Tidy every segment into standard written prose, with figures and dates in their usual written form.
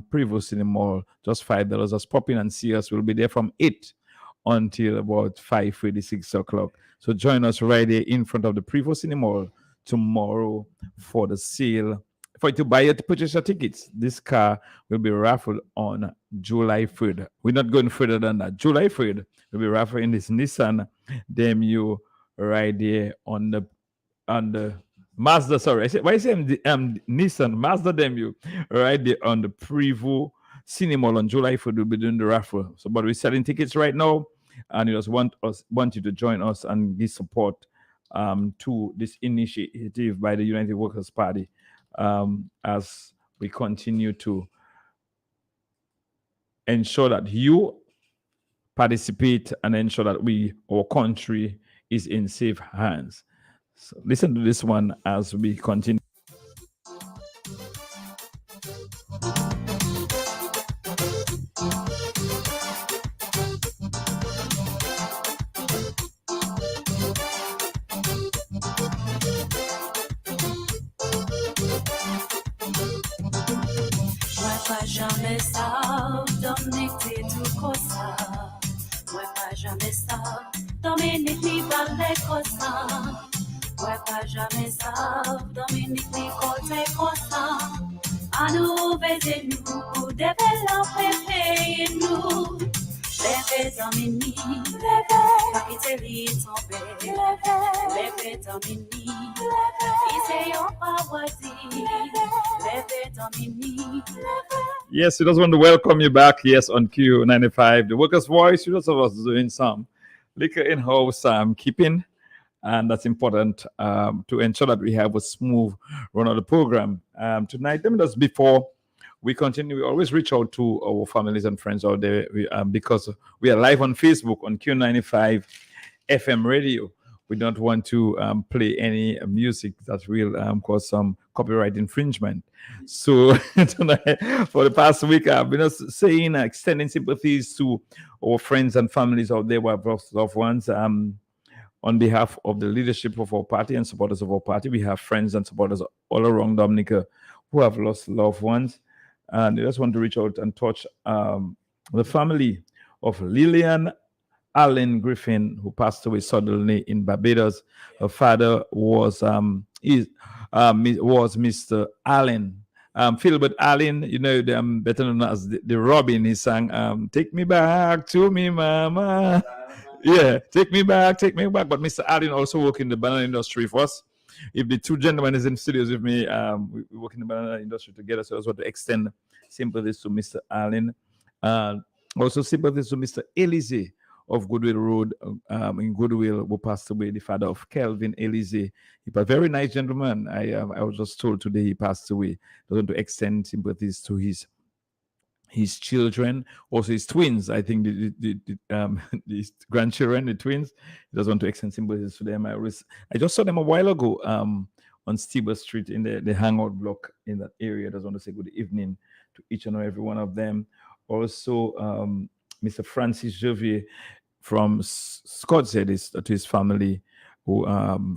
Prevost Cinema Mall, just $5. Just pop in and see us. We'll be there from 8 until about 5:30, 6 o'clock. So join us right there in front of the Prevost Cinema Mall tomorrow for the sale. For you to buy it, purchase your tickets. This car will be raffled on July 3rd. We're not going further than that. July 3rd, we'll be raffling this Nissan Demio right there on the Mazda. Sorry, why I say Nissan Mazda Demio right there on the Prevost Cinema on July 3rd. We'll be doing the raffle. So, but we're selling tickets right now, and we just want you to join us and give support to this initiative by the United Workers' Party as we continue to ensure that you participate and ensure that our country is in safe hands. So listen to this one as we continue. Jamais ça, Dominique t'es tout comme ça. Ouais, pas jamais ça, Dominique n'y parle comme ça. Ouais, pas jamais ça, Dominique n'y côté comme ça. À nous, baisez-nous pour développer pays nous. Levez Dominique, levez, pas quitter lui tomber. Levez Dominique, levez, on pas voici. Levez Dominique, levez. Yes, we just want to welcome you back. Yes, on Q95, the Workers' Voice. We just of us doing some liquor in-house keeping, and that's important to ensure that we have a smooth run of the program. Tonight, just before we continue, we always reach out to our families and friends out there because we are live on Facebook on Q95 FM radio. We don't want to play any music that will cause some copyright infringement. So tonight, for the past week, I've been saying, extending sympathies to our friends and families out there who have lost loved ones. On behalf of the leadership of our party and supporters of our party, we have friends and supporters all around Dominica who have lost loved ones. And I just want to reach out and touch the family of Lillian Allen Griffin, who passed away suddenly in Barbados. Her father was Mr. Allen, Philbert Allen. You know them better known as the Robin. He sang "Take Me Back to Me, Mama." Yeah, take me back. But Mr. Allen also worked in the banana industry for us. If the two gentlemen is in studios with me, we work in the banana industry together. So I just want to extend sympathies to Mr. Allen. Also sympathies to Mr. Elise of Goodwill Road in Goodwill, who passed away, the father of Kelvin Elise. He was a very nice gentleman. I was just told today he passed away. I want to extend sympathies to his children, also his twins. I think the grandchildren, the twins. I just want to extend sympathies to them. I just saw them a while ago on Steber Street in the hangout block in that area. I just want to say good evening to each and every one of them. Also, Mr. Francis Jovier from Scottshead to his family, who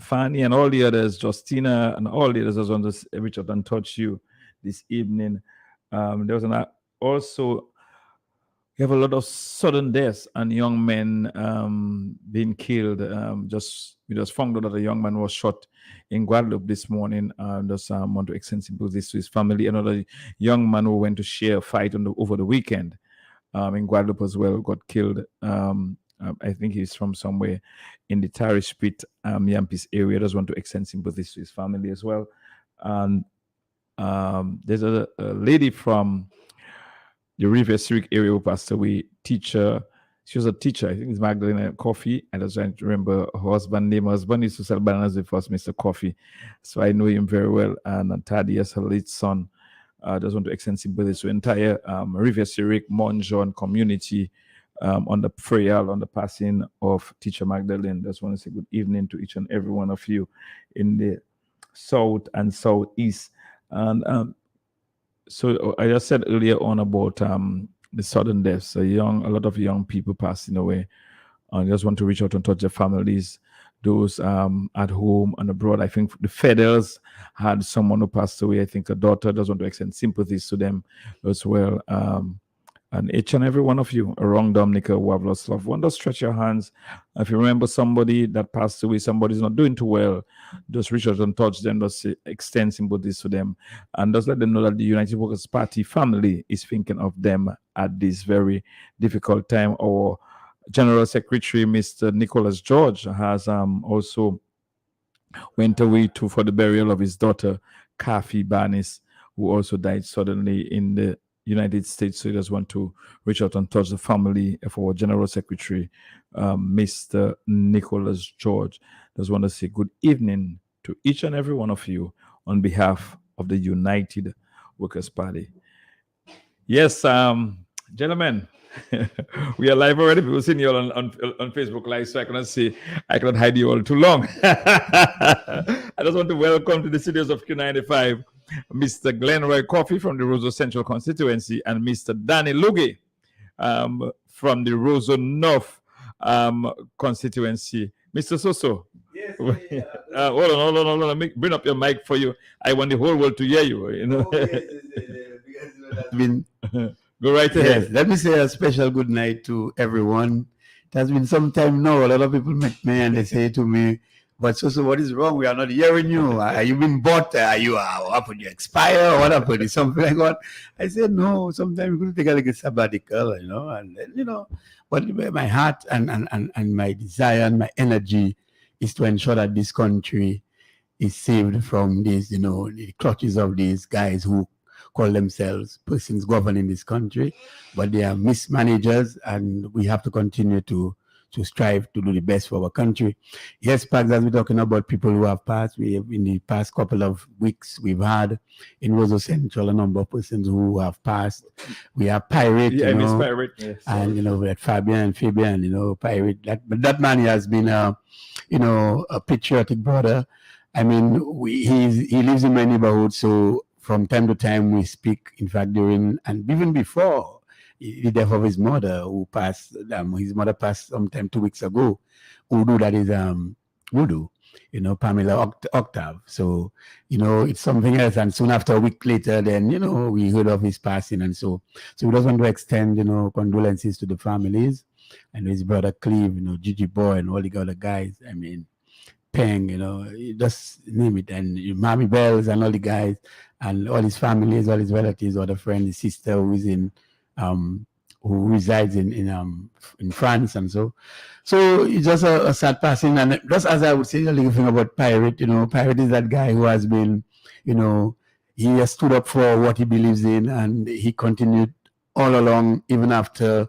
Fanny and all the others, Justina and all the others. I just want to reach out and touch you this evening. There was also, we have a lot of sudden deaths and young men being killed. We just found out that a young man was shot in Guadeloupe this morning. Just want to extend sympathies to his family. Another young man who went to share a fight over the weekend in Guadeloupe as well got killed. I think he's from somewhere in the Tarish Pit, Yampis area. Just want to extend sympathies to his family as well. And there's a lady from the River Zurich area who passed away, teacher. She was a teacher. I think it's Magdalena Coffee. I was trying to remember her husband's name. Her husband used to sell bananas with us, Mr. Coffee. So I know him very well. And Thaddeus, her late son. I just want to extend sympathy to the entire River Zurich, Monjon community on the prayer, on the passing of Teacher Magdalene. Just want to say good evening to each and every one of you in the south and southeast. And so I just said earlier on about the sudden deaths, a lot of young people passing away. I just want to reach out and touch their families. those at home and abroad. I think the Feders had someone who passed away. I think a daughter. Does want to extend sympathies to them as well. And each and every one of you around Dominica who have lost loved one, just stretch your hands. If you remember somebody that passed away, somebody's not doing too well, just reach out and touch them, just extend sympathies to them, and just let them know that the United Workers' Party family is thinking of them at this very difficult time. Our General Secretary, Mr. Nicholas George, has also went away for the burial of his daughter, Kathy Barnes, who also died suddenly in the United States. So he just want to reach out and touch the family of our General Secretary, Mr. Nicholas George. Just want to say good evening to each and every one of you on behalf of the United Workers' Party. Yes, gentlemen, we are live already. People seeing you all on Facebook Live, so I cannot hide you all too long. I just want to welcome to the studios of Q95 Mr. Glenroy Coffey from the Roseau Central constituency and Mr. Danny Lugie from the Roseau North constituency. Mr. Soso. Yes, hold on. Let me bring up your mic for you. I want the whole world to hear you. You know. That's been Go right ahead. Yes, let me say a special good night to everyone. It has been some time now. A lot of people met me and they say to me, "But so what is wrong? We are not hearing you. Are you been bought? Are you happened? You expire? What happened? Is something like that?" I said, "No. Sometimes we could take a little sabbatical, and But my heart and my desire and my energy is to ensure that this country is saved from these, the clutches of these guys who call themselves persons governing this country, but they are mismanagers, and we have to continue to strive to do the best for our country." Yes, Pags, as we're talking about people who have passed, we have, in the past couple of weeks, we've had in Roseau Central a number of persons who have passed. We have Pirate, Miss Pirate, yes. And we had Fabian, Pirate. That man has been a patriotic brother. I mean, he lives in my neighborhood, so from time to time we speak. In fact, during and even before the death of his mother, who passed, his mother passed sometime 2 weeks ago. Udu, that is Udu, Pamela Octave. So, it's something else. And soon after, a week later, then, we heard of his passing. And so we just want to extend, condolences to the families and his brother Cleve, Gigi Boy and all the other guys. I mean, Peng, just name it. And Mammy Bells and all the guys and all his families, all his relatives, all the friends, his sister who is who resides in France, and so it's just a sad passing. And just as I would say a little thing about Pirate, Pirate is that guy who has been, he has stood up for what he believes in, and he continued all along, even after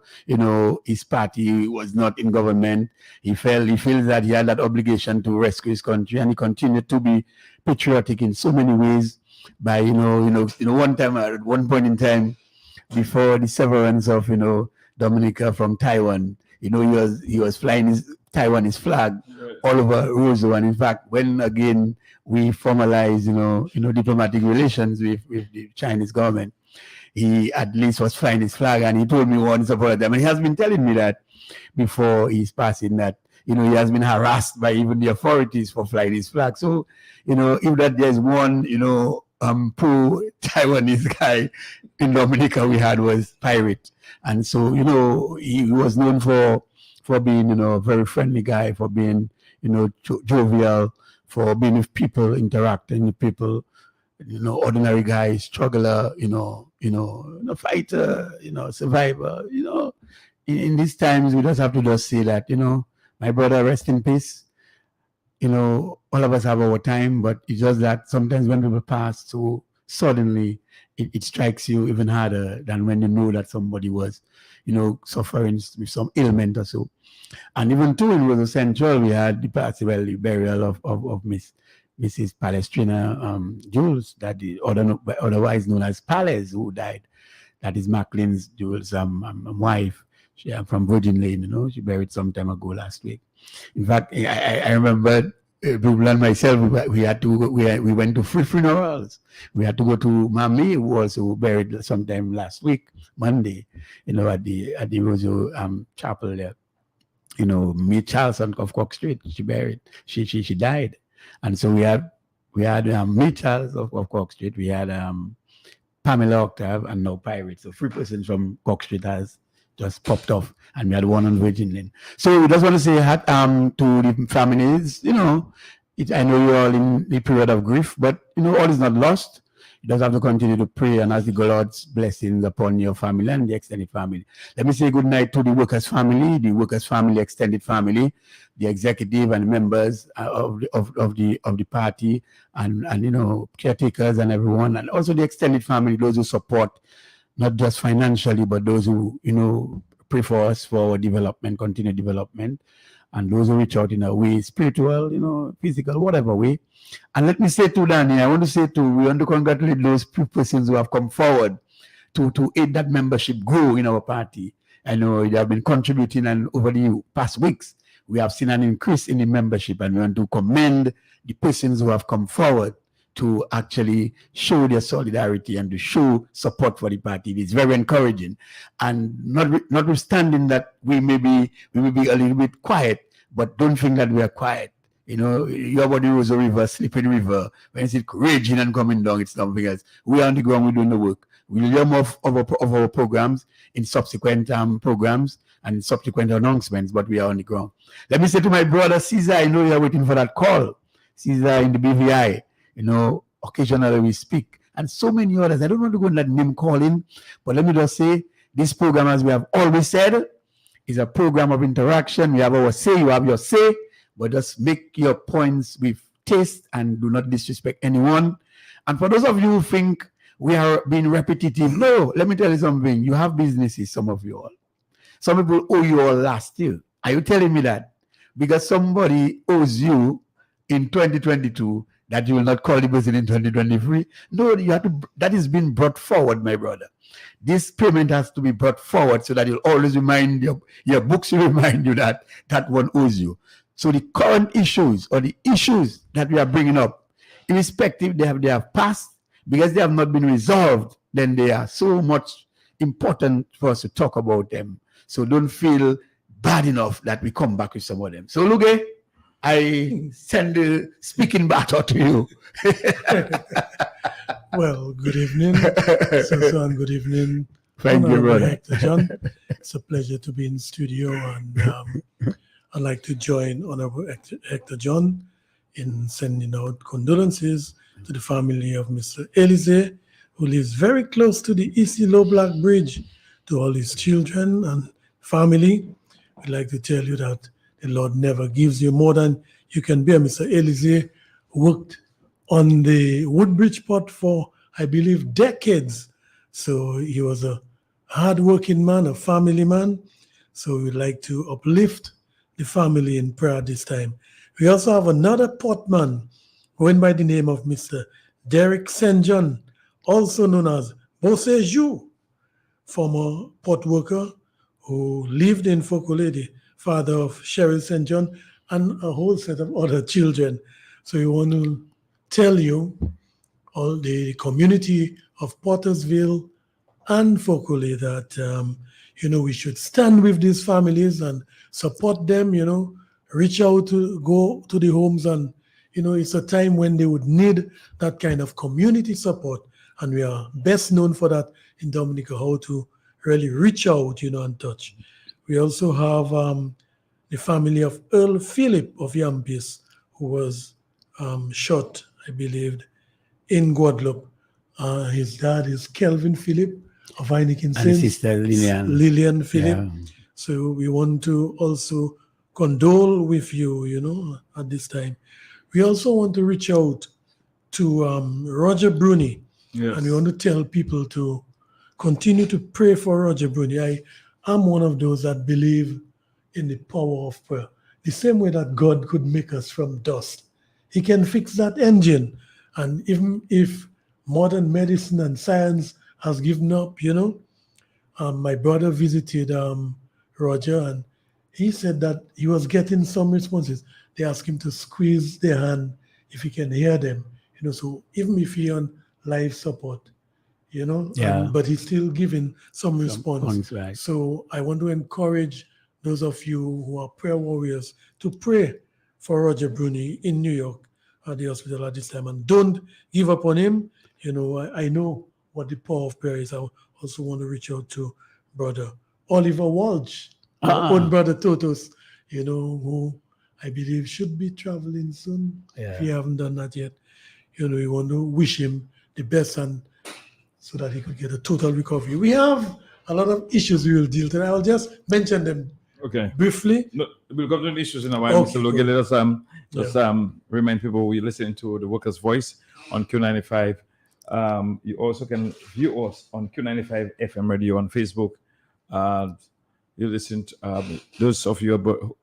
his party was not in government. He feels that he had that obligation to rescue his country, and he continued to be patriotic in so many ways. By one time, at one point in time, before the severance of Dominica from Taiwan, he was flying his Taiwanese flag all over Roseau. And in fact, when again we formalized diplomatic relations with the Chinese government, he at least was flying his flag, and he told me once upon a time, and he has been telling me that before his passing, that he has been harassed by even the authorities for flying his flag. So if that there's one pro-Taiwanese guy in Dominica we had was Pirate. And so, he was known for being, a very friendly guy, for being, jovial, for being with people, interacting with people, ordinary guy, struggler, fighter, survivor, in these times we just have to just say that, my brother, rest in peace. All of us have our time, but it's just that sometimes when people pass so suddenly, it strikes you even harder than when you know that somebody was, suffering with some ailment or so. And even too, in Roseau Central, we had the burial of Mrs. Palestrina Jules, that is otherwise known as Palace, who died. That is Macklein's Jules' wife. She from Virgin Lane, she buried some time ago last week. In fact, I remember people and myself, we went to free funerals. We had to go to Mammy, who also buried sometime last week, Monday, at the Roseau Chapel there. Mae Charlson of Cork Street. She buried. She died, and so we had Mae Charles of Cork Street. We had Pamela Octave and now Pirate. So 3 persons from Cork Street has just popped off, and we had one on Virgin Lane. So we just want to say to the families, I know you're all in the period of grief, but all is not lost. You just have to continue to pray and ask the Lord's blessings upon your family and the extended family. Let me say good night to the workers' family, extended family, the executive and members of the party, and caretakers and everyone, and also the extended family, those who support, not just financially, but those who pray for us for our development, continued development, and those who reach out in a way, spiritual, physical, whatever way. And let me say to Danny, we want to congratulate those persons who have come forward to aid that membership grow in our party. I know they have been contributing, and over the past weeks, we have seen an increase in the membership, and we want to commend the persons who have come forward to actually show their solidarity and to show support for the party. It is very encouraging. And notwithstanding that we may be a little bit quiet, but don't think that we are quiet. You're about the Rosa River, Slipping River. When it's raging and coming down, it's something else. We are on the ground, we're doing the work. We'll hear more of our programs in subsequent programs and subsequent announcements, but we are on the ground. Let me say to my brother Caesar, I know you're waiting for that call. Caesar in the BVI, occasionally we speak. And so many others. I don't want to go and let name calling, but let me just say, this program, as we have always said, is a program of interaction. We have our say, you have your say, but just make your points with taste and do not disrespect anyone. And for those of you who think we are being repetitive, no, let me tell you something. You have businesses, some of you all. Some people owe you all last year. Are you telling me that? Because somebody owes you in 2022 that you will not call the person in 2023? No, that is being brought forward, my brother. This payment has to be brought forward so that you'll always remind your books will remind you that one owes you. So the current issues or the issues that we are bringing up, irrespective they have passed, because they have not been resolved, then they are so much important for us to talk about them. So don't feel bad enough that we come back with some of them. So Luge, I send the speaking baton to you. Well, good evening, and good evening. Thank you, brother. Hector John. It's a pleasure to be in studio, and I'd like to join Honorable Hector John in sending out condolences to the family of Mr. Elise, who lives very close to the Easy Low Black Bridge, to all his children and family. We'd like to tell you that the Lord never gives you more than you can bear. Mr. Elise worked on the Woodbridge Port for, I believe, decades. So he was a hard-working man, a family man. So we'd like to uplift the family in prayer this time. We also have another portman going by the name of Mr. Derek St. John, also known as Bossejou, former port worker who lived in Fokole, the father of Cheryl St. John, and a whole set of other children. So we want to tell you, all the community of Pottersville and Fokole, that we should stand with these families and support them, reach out to go to the homes, and it's a time when they would need that kind of community support, and we are best known for that in Dominica, how to really reach out, and touch. We also have the family of Earl Philip of Yampis, who was shot, I believe, in Guadeloupe. His dad is Kelvin Philip of Heineken Saints. And sister Lillian Philip. Yeah. So we want to also condole with you, at this time. We also want to reach out to Roger Bruni. Yes. And we want to tell people to continue to pray for Roger Bruni. I am one of those that believe in the power of prayer. The same way that God could make us from dust, he can fix that engine. And even if modern medicine and science has given up, my brother visited Roger, and he said that he was getting some responses. They asked him to squeeze their hand if he can hear them. So even if he on life support, Yeah. but he's still giving some response. Right. So I want to encourage those of you who are prayer warriors to pray for Roger Bruni in New York at the hospital at this time. And don't give up on him. I know what the power of prayer is. I also want to reach out to Brother Oliver Walsh, our own brother Totos, who I believe should be traveling soon. If you haven't done that yet, we want to wish him the best and so that he could get a total recovery. We have a lot of issues we will deal with. I'll just mention them briefly. No, we'll come to the issues in a while. Okay, Mr. Logan, let us remind people we're listening to the Workers' Voice on Q95. You also can view us on Q95 FM radio on Facebook. You listen to those of you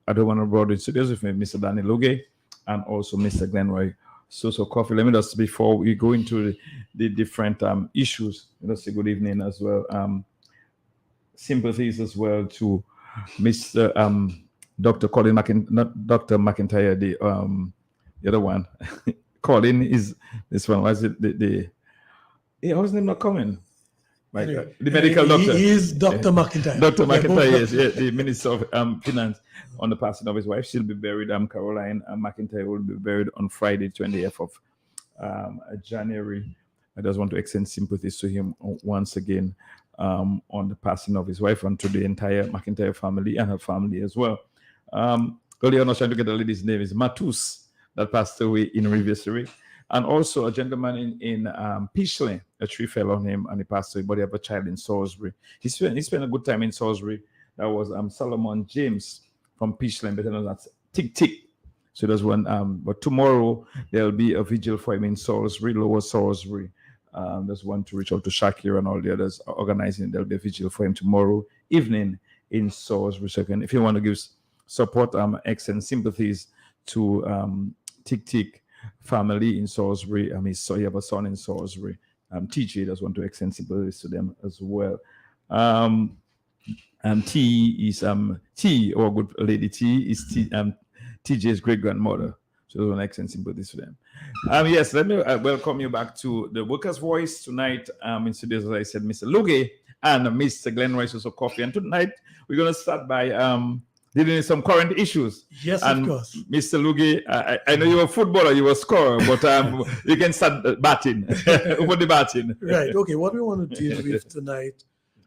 I don't want to broaden studios with me, Mr. Danny Luge and also Mr. Glenroy Soso Coffee. Let me just, before we go into the different issues, say good evening as well. Sympathies as well to Mr. Dr. Colin not Dr. McIntyre, the other one. Colin is this one. Why is it how's his name not coming? Right, the medical doctor. He is Dr. McIntyre. Dr. McIntyre, yes, the Minister of Finance, on the passing of his wife. She'll be buried. Caroline McIntyre will be buried on Friday, 20th of January. I just want to extend sympathies to him once again on the passing of his wife and to the entire McIntyre family and her family as well. Earlier, I was trying to get the lady's name. Is Matus, that passed away in Riviera. And also a gentleman in Peachley, a tree fell on him and he passed away, but he had a child in Salisbury. He spent a good time in Salisbury. That was Solomon James from Peachley, better known as Tick Tick. So there's one, but tomorrow there'll be a vigil for him in Salisbury, Lower Salisbury. There's one to reach out to Shakir and all the others organizing. There'll be a vigil for him tomorrow evening in Salisbury. So if you want to give support, extend sympathies to Tick Tick family in Salisbury. You have a son in Salisbury. TJ does want to extend sympathies to them as well. T is T, or good lady T is TJ's great grandmother. So those want to extend sympathies to them. Yes, let me welcome you back to the Workers' Voice tonight. In studios, as I said, Mr. Luge and Mr. Glenroy Soso Coffee. And tonight we're going to start by dealing with some current issues. Yes, and of course. Mr. Luge, I know you're a footballer, you were a scorer, but you can start batting. Over the batting. Right. Okay. What we want to deal with tonight,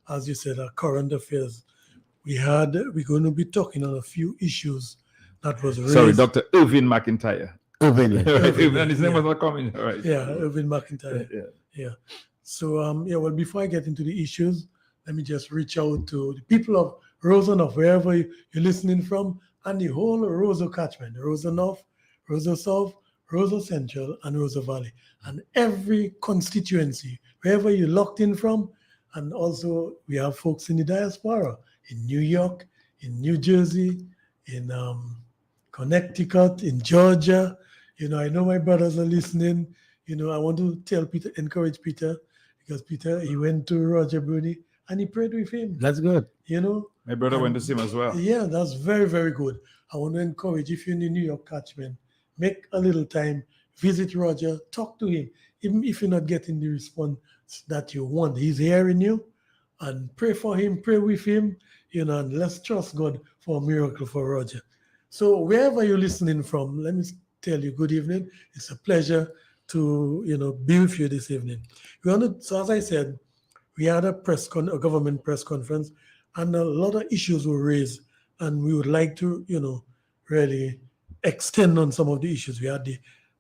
as you said, are current affairs. We're going to be talking on a few issues that was raised. Sorry, Dr. Irvin McIntyre. Irvin. Irvin, and his name was not coming. All right. Yeah, Irvin McIntyre. Yeah. So, well, before I get into the issues, let me just reach out to the people of Rosa, wherever you're listening from, and the whole Rosa catchment, Rosa North, Rosa South, Rosa Central, and Rosa Valley, and every constituency, wherever you're locked in from. And also, we have folks in the diaspora, in New York, in New Jersey, in Connecticut, in Georgia. I know my brothers are listening. I want to tell Peter, encourage Peter, because Peter, he went to Roger Bruni and he prayed with him. That's good. My brother went to see him as well. Yeah, that's very, very good. I want to encourage, if you're in the New York catchment, make a little time, visit Roger, talk to him. Even if you're not getting the response that you want, he's hearing you, and pray for him, pray with him, and let's trust God for a miracle for Roger. So wherever you're listening from, let me tell you good evening. It's a pleasure to, be with you this evening. So as I said, we had a government press conference, and a lot of issues were raised, and we would like to, really extend on some of the issues. We had the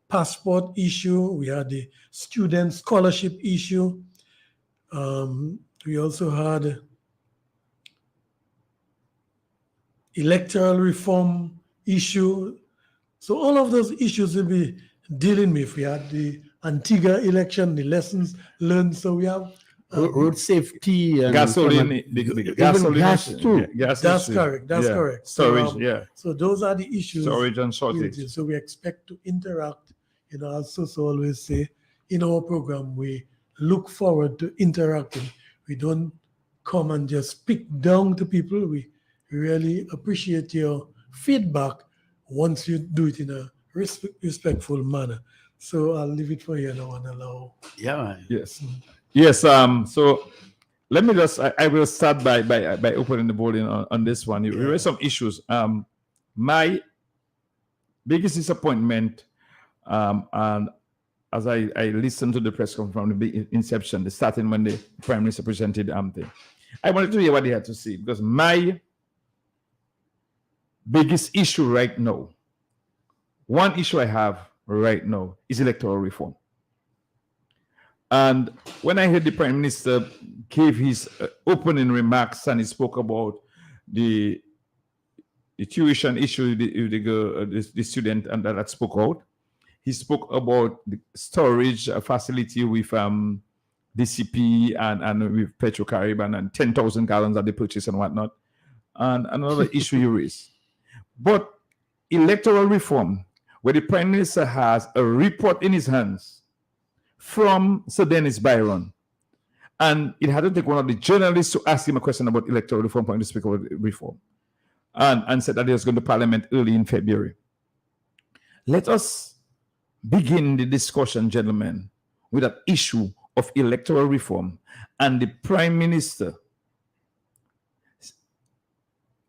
passport issue, we had the student scholarship issue, we also had electoral reform issue. So all of those issues we'll be dealing with. We had the Antigua election, the lessons learned. So we have road safety and gasoline, gasoline, gas too. Yeah, gas that's issue. correct. That's correct. Storage, So those are the issues. Storage and shortage. So we expect to interact. As Soso always say, in our program, we look forward to interacting. We don't come and just speak down to people. We really appreciate your feedback once you do it in a respectful manner. So I'll leave it for you now and allow. Yeah, man. Yes. So let me just, I will start by opening the bowling on this one. There were some issues. My biggest disappointment, and as I listened to the press conference from the inception, the starting when the Prime Minister presented thing, I wanted to hear what they had to say, because my biggest issue right now, one issue I have right now is electoral reform. And when I heard the Prime Minister gave his opening remarks and he spoke about the tuition issue, the student and that spoke out, he spoke about the storage facility with DCP and with Petro-Caribbean and 10,000 gallons that they purchase and whatnot. And another issue you raised. But electoral reform, where the Prime Minister has a report in his hands from Sir Dennis Byron, and it had to take one of the journalists to ask him a question about electoral reform, point to speak about reform, and said that he was going to Parliament early in February. Let us begin the discussion, gentlemen, with that issue of electoral reform and the Prime Minister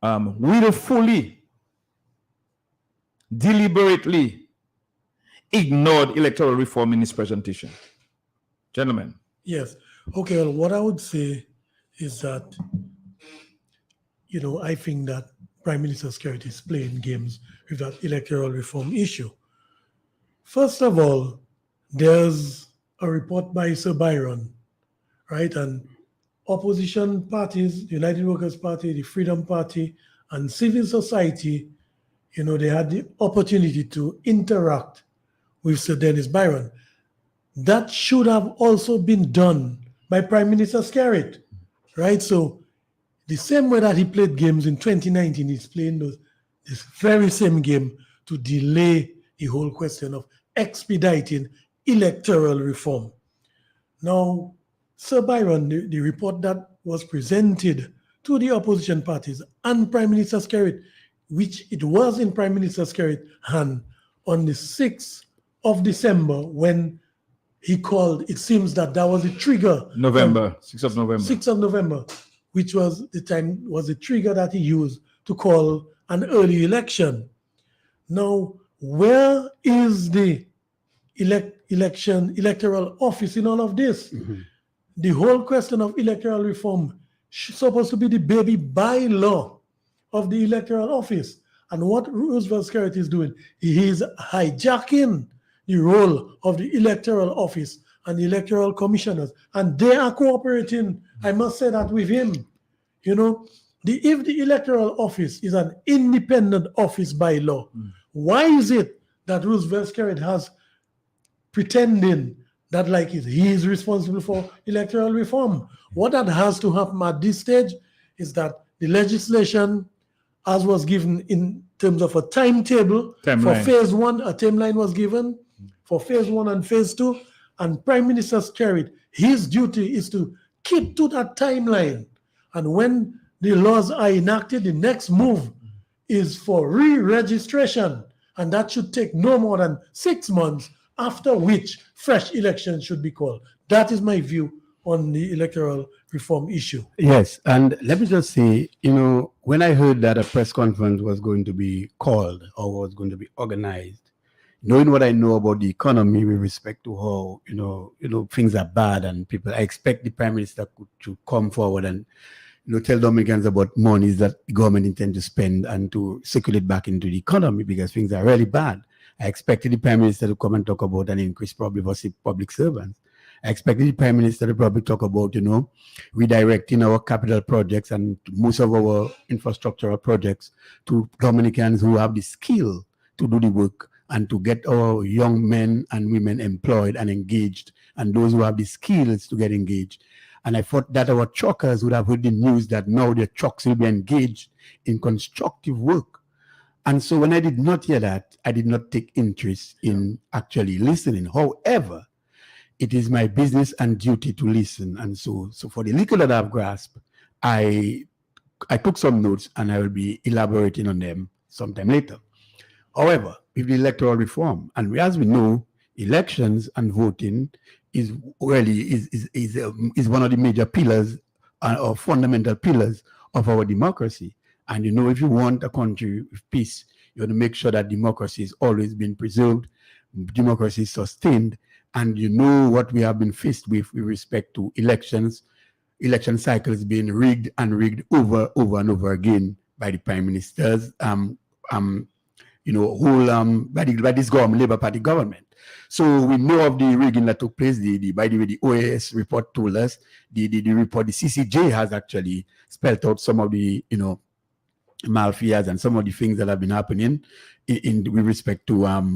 willfully, deliberately ignored electoral reform in his presentation. Gentlemen. Yes. Okay. Well, what I would say is that, I think that Prime Minister Skerrit is playing games with that electoral reform issue. First of all, there's a report by Sir Byron, right? And opposition parties, the United Workers' Party, the Freedom Party, and civil society, they had the opportunity to interact with Sir Dennis Byron. That should have also been done by Prime Minister Skerrit, right? So the same way that he played games in 2019, he's playing this very same game to delay the whole question of expediting electoral reform. Now, Sir Byron, the report that was presented to the opposition parties and Prime Minister Skerrit, which it was in Prime Minister Skerrit's hand on the 6th of December when he called, it seems that was the trigger. 6th of November. 6th of November, which was the trigger that he used to call an early election. Now, where is the electoral office in all of this? Mm-hmm. The whole question of electoral reform is supposed to be the baby bylaw of the electoral office. And what Roosevelt Skerrit is doing, he is hijacking the role of the electoral office and the electoral commissioners. And they are cooperating, I must say that, with him. If the electoral office is an independent office by law, why is it that Roosevelt Skerrit has pretending that he is responsible for electoral reform? What that has to happen at this stage is that the legislation, as was given in terms of a timetable for phase one, a timeline was given for phase one and phase two, and Prime Minister Skerrit, his duty is to keep to that timeline. And when the laws are enacted, the next move is for re-registration, and that should take no more than 6 months, after which fresh elections should be called. That is my view on the electoral reform issue. Yes, and let me just say, when I heard that a press conference was going to be called or was going to be organized, knowing what I know about the economy with respect to how, things are bad and people, I expect the Prime Minister to come forward and, tell Dominicans about monies that the government intends to spend and to circulate back into the economy because things are really bad. I expected the Prime Minister to come and talk about an increase probably for public servants. I expected the Prime Minister to probably talk about, redirecting our capital projects and most of our infrastructural projects to Dominicans who have the skill to do the work and to get our young men and women employed and engaged, and those who have the skills to get engaged. And I thought that our truckers would have heard the news that now their trucks will be engaged in constructive work. And so when I did not hear that, I did not take interest in actually listening. However, it is my business and duty to listen. And so for the little that I've grasped, I took some notes and I will be elaborating on them sometime later. However, with the electoral reform, and as we know, elections and voting is one of the major pillars or fundamental pillars of our democracy. And if you want a country with peace, you want to make sure that democracy is always been preserved, democracy is sustained, and what we have been faced with respect to elections, election cycles being rigged over and over again by the prime ministers, by this government, Labour Party government. So we know of the rigging that took place. By the way, the OAS report told us, the report, the CCJ has actually spelled out some of the, malfeasance and some of the things that have been happening with respect to,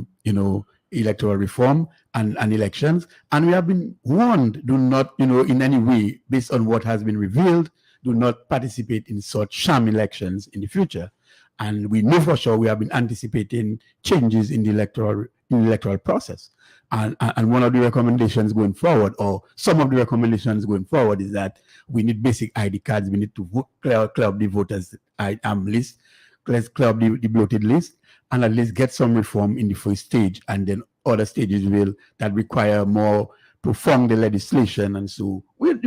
electoral reform and elections. And we have been warned, do not, in any way, based on what has been revealed, do not participate in such sham elections in the future. And we know for sure we have been anticipating changes in the electoral process. And one of the recommendations going forward, or some of the recommendations going forward, is that we need basic ID cards. We need to clear up the voters list, clear up the bloated list, and at least get some reform in the first stage, and then other stages that require more profound legislation, and so we'll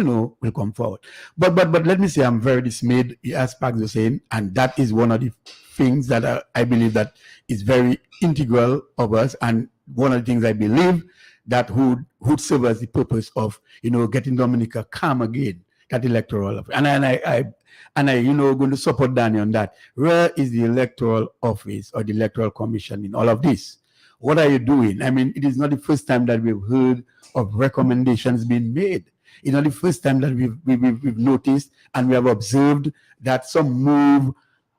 come forward. But let me say, I'm very dismayed, as Pags was saying, and that is one of the things that I believe that is very integral of us, and one of the things I believe that would serve as the purpose of getting Dominica calm again, that electoral, and I going to support Danny on that. Where is the electoral office or the electoral commission in all of this? What are you doing? I mean, it is not the first time that we've heard of recommendations being made. It's not the first time that we've noticed and we have observed that some move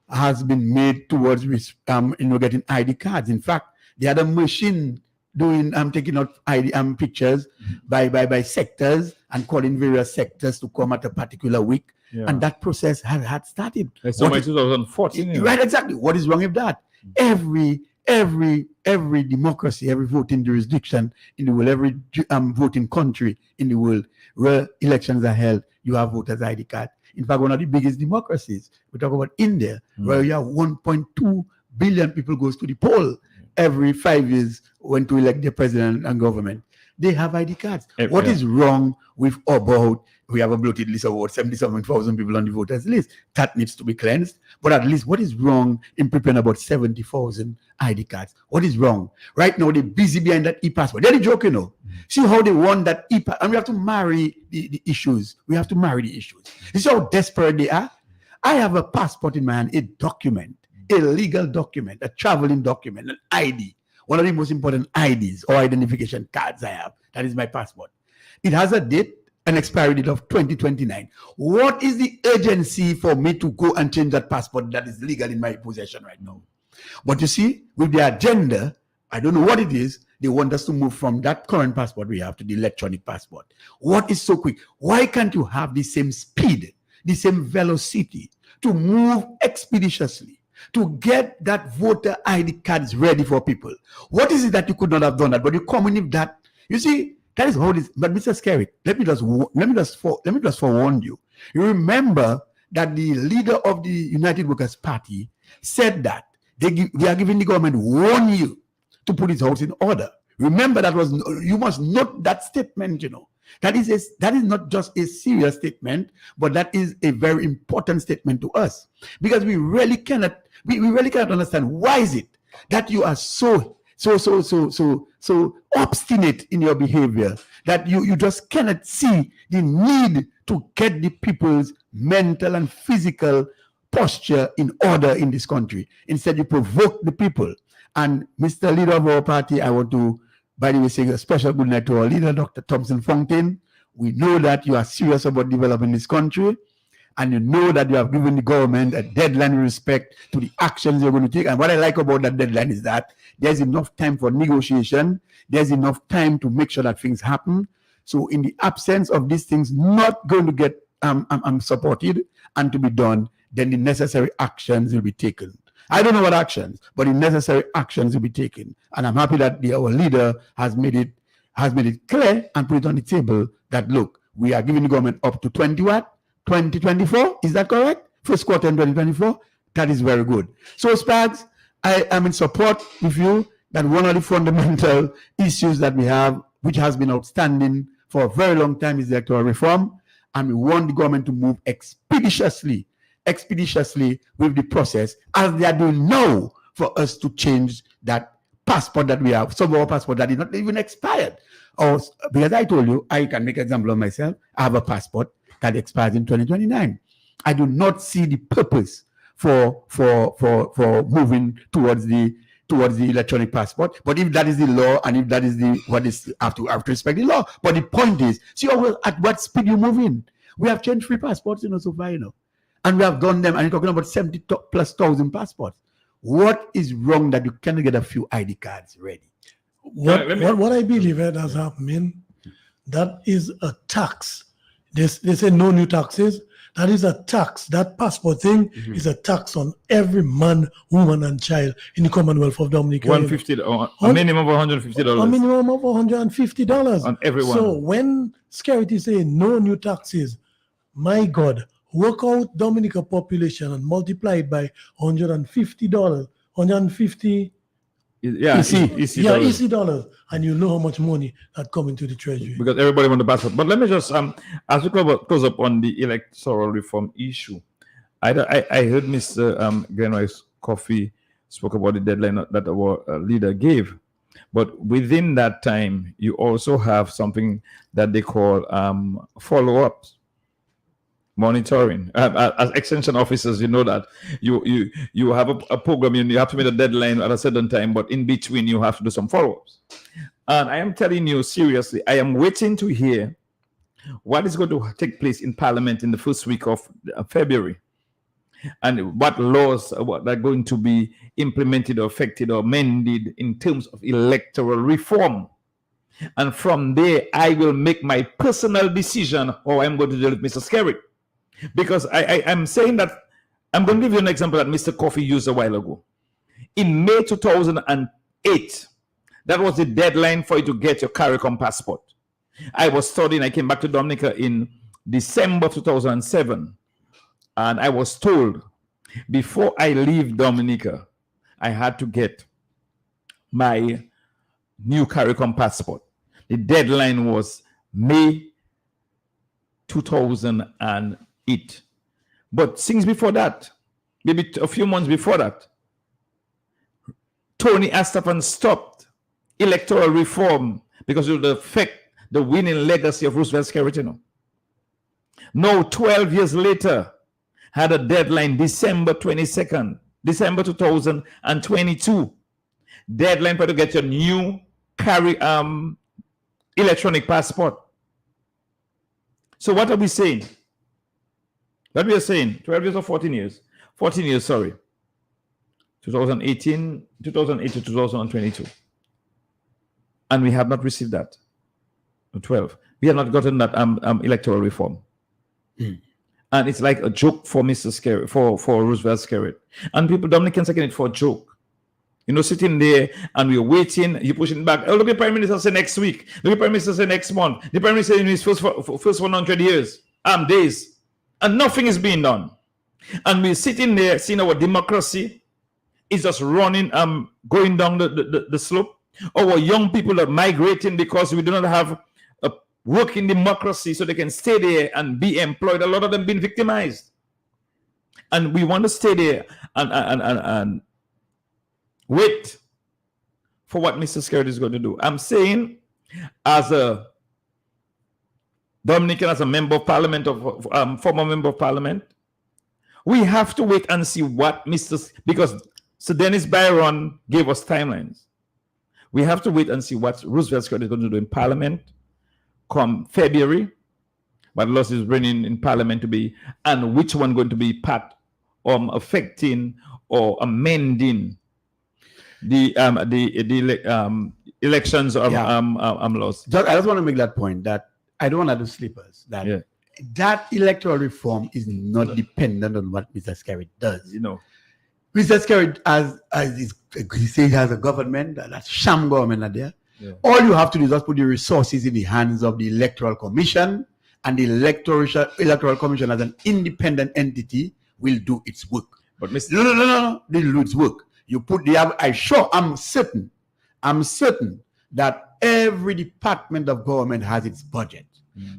has been made towards getting ID cards. In fact, they had a machine taking out ID pictures by sectors and calling various sectors to come at a particular week. Yeah. And that process had started. It's so 2014. Right, exactly. What is wrong with that? Every democracy, every voting jurisdiction in the world, every voting country in the world where elections are held, you have voters' ID card. In fact, one of the biggest democracies, we talk about India, where you have 1.2 billion people goes to the poll every 5 years when to elect their president and government. They have ID cards. What is wrong with about we have a bloated list of about 77,000 people on the voters list? That needs to be cleansed. But at least what is wrong in preparing about 70,000 ID cards? What is wrong? Right now, they're busy behind that e-passport. They're the joke, See how they want that e-passport. And we have to marry the issues. We have to marry the issues. You see how desperate they are? I have a passport in my hand, a document, a legal document, a traveling document, an ID. One of the most important IDs or identification cards I have. That is my passport. It has a date, an expiry date of 2029. What is the urgency for me to go and change that passport that is legal in my possession right now? But you see, with the agenda, I don't know what it is, they want us to move from that current passport we have to the electronic passport. What is so quick? Why can't you have the same speed, the same velocity to move expeditiously, to get that voter ID cards ready for people? What is it that you could not have done that, but you come in with that? You see, that is how it is. But Mr. Skerritt, let me just forewarn you. You remember that the leader of the United Workers' Party said that they are giving the government 1 year to put its house in order. Remember, you must note that statement. That is not just a serious statement, but that is a very important statement to us, because we really cannot understand why is it that you are so obstinate in your behavior that you just cannot see the need to get the people's mental and physical posture in order in this country. Instead, you provoke the people. And Mr. Leader of our party, I want to, by the way, say a special good night to our leader, Dr. Thompson Fontaine. We know that you are serious about developing this country, and you know that you have given the government a deadline with respect to the actions you're going to take. And what I like about that deadline is that there's enough time for negotiation. There's enough time to make sure that things happen. So in the absence of these things not going to get supported and to be done, then the necessary actions will be taken. I don't know what actions, but the necessary actions will be taken. And I'm happy that our leader has made it clear and put it on the table that, look, we are giving the government up to 2024. Is that correct? First quarter in 2024. That is very good. So, Spags, I am in support with you that one of the fundamental issues that we have, which has been outstanding for a very long time, is electoral reform. and we want the government to move expeditiously with the process, as they are doing now, for us to change that passport that we have, some of our passport that is not even expired. Or because I told you, I can make an example of myself. I have a passport that expires in 2029. I do not see the purpose for moving towards the electronic passport. But if that is the law, and if that is what is, have to respect the law. But the point is, see at what speed you move in. We have changed 3 passports, so far, and we have done them, and you're talking about 70,000+ passports. What is wrong that you cannot get a few ID cards ready? What I believe that has happened, that is a tax. They say no new taxes. That is a tax. That passport thing is a tax on every man, woman, and child in the Commonwealth of Dominica. $150, a minimum of $150. A minimum of $150 on everyone. So when Scarity say no new taxes, my God, work out Dominica population and multiply it by $150, 150. Yeah, EC dollars, and you know how much money that come into the treasury. Because everybody want the passport. But let me just as we close up on the electoral reform issue, I heard Mr. Glenroy Coffee spoke about the deadline that our leader gave, but within that time, you also have something that they call follow-ups. Monitoring. As extension officers, you know that you have a program, you have to meet a deadline at a certain time, but in between you have to do some follow-ups. And I am telling you seriously, I am waiting to hear what is going to take place in Parliament in the first week of February, and what laws are going to be implemented or affected or amended in terms of electoral reform. And from there, I will make my personal decision how I'm going to deal with Mr. Skerrit. Because I'm saying that, I'm going to give you an example that Mr. Coffee used a while ago. In May 2008, that was the deadline for you to get your CARICOM passport. I was studying, I came back to Dominica in December 2007, and I was told before I leave Dominica, I had to get my new CARICOM passport. The deadline was May 2008. But things before that, maybe a few months before that, Tony Astaphan stopped electoral reform because it would affect the winning legacy of Roosevelt Skerrit. Now, 12 years later, had a deadline, December 22nd, December 2022. Deadline for you to get your new electronic passport. So what are we saying? What we are saying, 12 years or 14 years? 14 years, sorry. 2008 to 2022. And we have not received that. 12. We have not gotten that electoral reform. And it's like a joke for Mr. Skerrit, for Roosevelt Skerrit. And people, Dominicans are getting it for a joke. Sitting there and we're waiting, you're pushing back. Oh, look at Prime Minister say next week. Look at Prime Minister say next month. The Prime Minister in his first 100 days. And nothing is being done. And we're sitting there seeing our democracy is just running, going down the slope. Our young people are migrating because we do not have a working democracy so they can stay there and be employed. A lot of them being victimized. And we want to stay there and wait for what Mr. Skerrit is going to do. I'm saying, as a Dominican, as a member of parliament, former member of parliament, we have to wait and see what because Sir Dennis Byron gave us timelines. We have to wait and see what Roosevelt Skerrit is going to do in parliament come February, what laws is bringing in parliament to be, and which one going to be part affecting or amending the elections of laws. I just want to make that point that I don't want to do sleepers. That electoral reform is not dependent on what Mr. Skerrit does. Mr. Skerrit, as he says, has a government, that sham government are there. Yeah. All you have to do is just put the resources in the hands of the Electoral Commission, and the Electoral Commission, as an independent entity, will do its work. But Mr. No, they'll do its work. You put I'm certain that every department of government has its budget.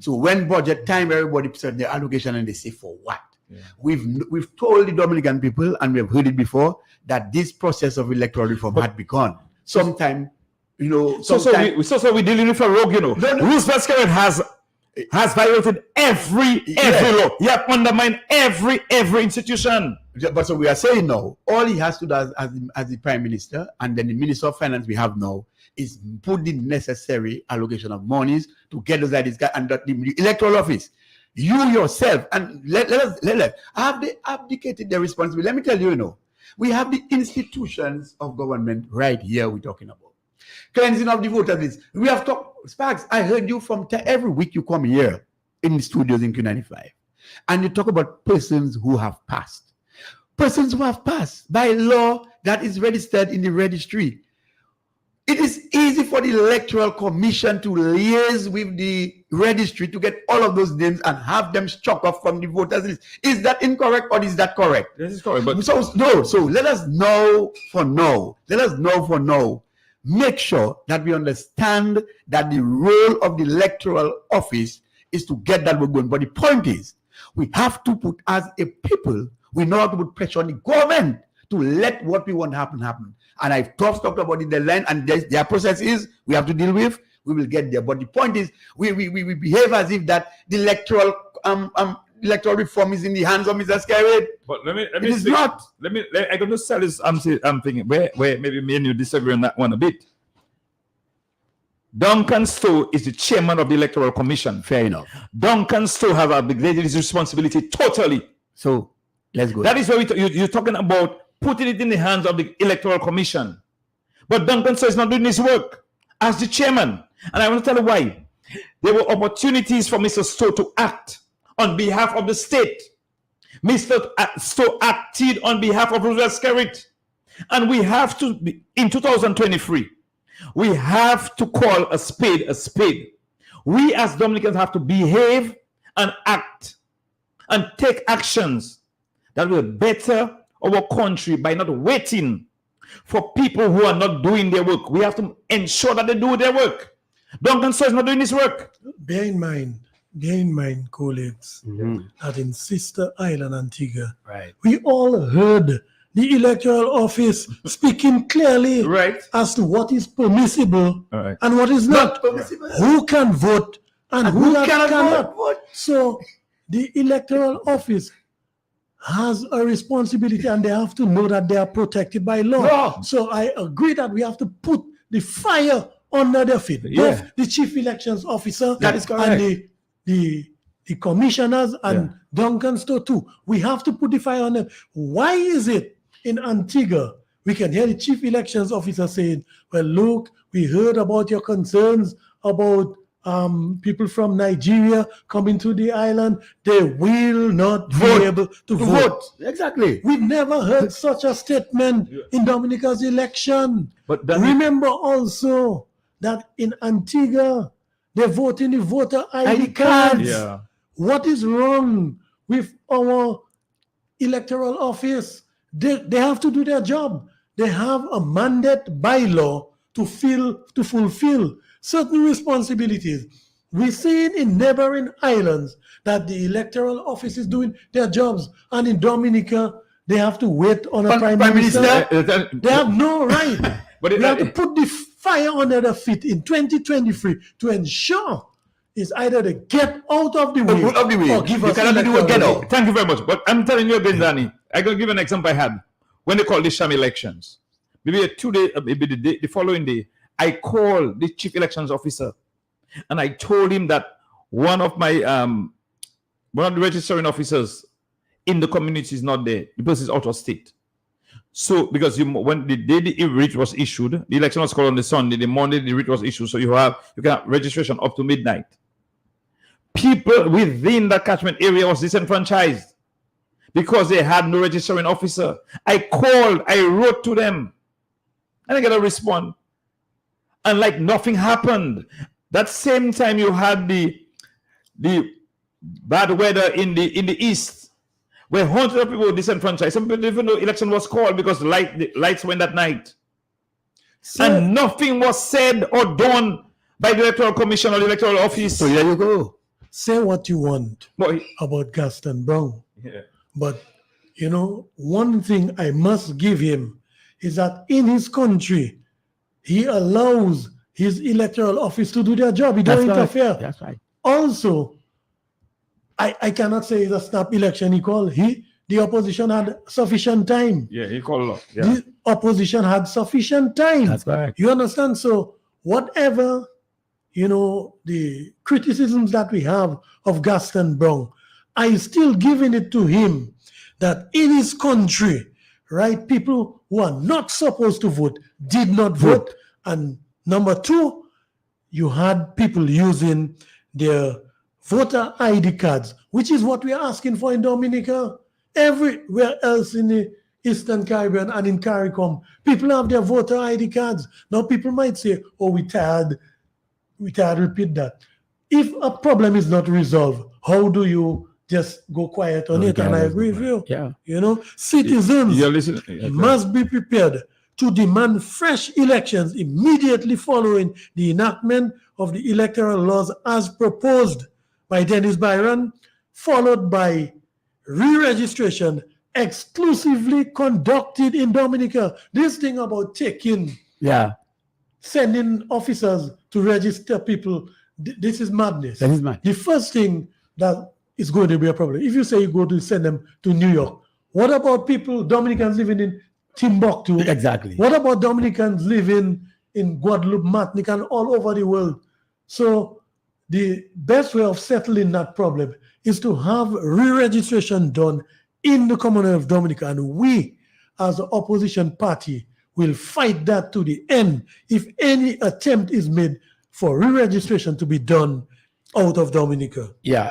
So when budget time, everybody puts their allocation and they say for what? Yeah. We've told the Dominican people, and we've heard it before, that this process of electoral reform had begun. Sometime, So we're dealing with a rogue, Roosevelt Skerrit has violated every law. He has undermined every institution. But so we are saying now, all he has to do as the Prime Minister and then the Minister of Finance we have now is put the necessary allocation of monies to get those ideas and the electoral office. You yourself, and let us have they abdicated their responsibility. Let me tell you, we have the institutions of government right here we're talking about. Cleansing of the voters list. We have talked, Sparks, I heard you from every week you come here in the studios in Q95 and you talk about persons who have passed. Persons who have passed by law that is registered in the registry. It is easy for the Electoral Commission to liaise with the registry to get all of those names and have them struck off from the voters list. Is that incorrect or is that correct? This is correct. But So let us know for now. Make sure that we understand that the role of the electoral office is to get that work going. But the point is, we have to put, as a people, we know how to put pressure on the government to let what we want to happen. And I've talked about the deadline, and their process is we have to deal with. We will get there. But the point is, we behave as if that the electoral reform is in the hands of Mr. Skerrit. But let me It is speak. not. I can just tell this. I'm thinking where maybe me and you disagree on that one a bit. Duncan Stowe is the chairman of the Electoral Commission. Fair enough. Duncan Stowe has abdicated his responsibility totally. So let's go. That is where you're talking about putting it in the hands of the Electoral Commission. But Duncan Stowe is not doing his work as the chairman. And I want to tell you why. There were opportunities for Mr. Stowe to act on behalf of the state. Mr. Stowe acted on behalf of Roosevelt Skerrit. And we have to, in 2023, we have to call a spade a spade. We as Dominicans have to behave and act and take actions that will better our country by not waiting for people who are not doing their work. We have to ensure that they do their work. Duncan Stowe is not doing his work. Bear in mind, colleagues, that in Sister Island, Antigua, Right. we all heard the electoral office speaking clearly Right. as to what is permissible All right. and what is not. permissible. Who can vote and who cannot cannot vote? So the electoral office has a responsibility and they have to know that they are protected by law. Law. So I agree that we have to put the fire under their feet. Yeah. Both the chief elections officer That is correct. and the commissioners and Duncan Stowe too. We have to put the fire on them. Why is it in Antigua we can hear the chief elections officer saying, well, look, we heard about your concerns about people from Nigeria coming to the island. They will not be able to vote. Exactly. We've never heard such a statement in Dominica's election. But then Remember also that in Antigua, they vote in the voter ID cards. yeah. What is wrong with our electoral office? They have to do their job. They have a mandate by law to fulfill certain responsibilities. We're seeing in neighboring islands that the electoral office is doing their jobs, and in Dominica, they have to wait on a prime minister. They have no right. But We have to put the fire under their feet in 2023 to ensure it's either they get out of the way, Out of the way. or give You us cannot do electoral it, get vote. out. Thank you very much. But I'm telling you again, Danny, I'm going to give an example I had when they called the sham elections. Maybe the following day, I called the chief elections officer and I told him that one of the registering officers in the community is not there. The person is out of state. So, because when the day the writ was issued, the election was called on the Sunday, the Monday the writ was issued, so you can have registration up to midnight. People within that catchment area was disenfranchised because they had no registering officer. I called, I wrote to them, and I got a response. And like nothing happened. That same time you had the bad weather in the east, where hundreds of people were disenfranchised. Some people didn't even know election was called because the lights went that night. And nothing was said or done by the Electoral Commission or the Electoral Office. So here you go. say what you want Boy, about Gaston Brown, yeah. but you know, one thing I must give him is that in his country, he allows his electoral office to do their job. He don't interfere. That's right. Also, I cannot say it's a snap election he called. The opposition had sufficient time. Yeah, he called up. Yeah. The opposition had sufficient time. That's correct. You understand? So whatever, you know, the criticisms that we have of Gaston Brown, I still giving it to him that in his country, right, people who are not supposed to vote did not vote. And number two, you had people using their voter ID cards, which is what we are asking for in Dominica. Everywhere else in the Eastern Caribbean and in CARICOM, people have their voter ID cards. Now people might say, oh, we tired, repeat that. If a problem is not resolved, how do you just go quiet on it? And I agree with you. Yeah. You know, citizens You're listening. must be prepared to demand fresh elections immediately following the enactment of the electoral laws as proposed by Dennis Byron, followed by re-registration exclusively conducted in Dominica. This thing about sending officers to register people, this is madness. That is mad. The first thing that is going to be a problem, if you say you go to send them to New York, what about people, Dominicans living in Timbuktu? Exactly. What about Dominicans living in Guadeloupe, Martinique, and all over the world? So the best way of settling that problem is to have re-registration done in the Commonwealth of Dominica, and we, as the opposition party, will fight that to the end if any attempt is made for re-registration to be done out of Dominica. Yeah,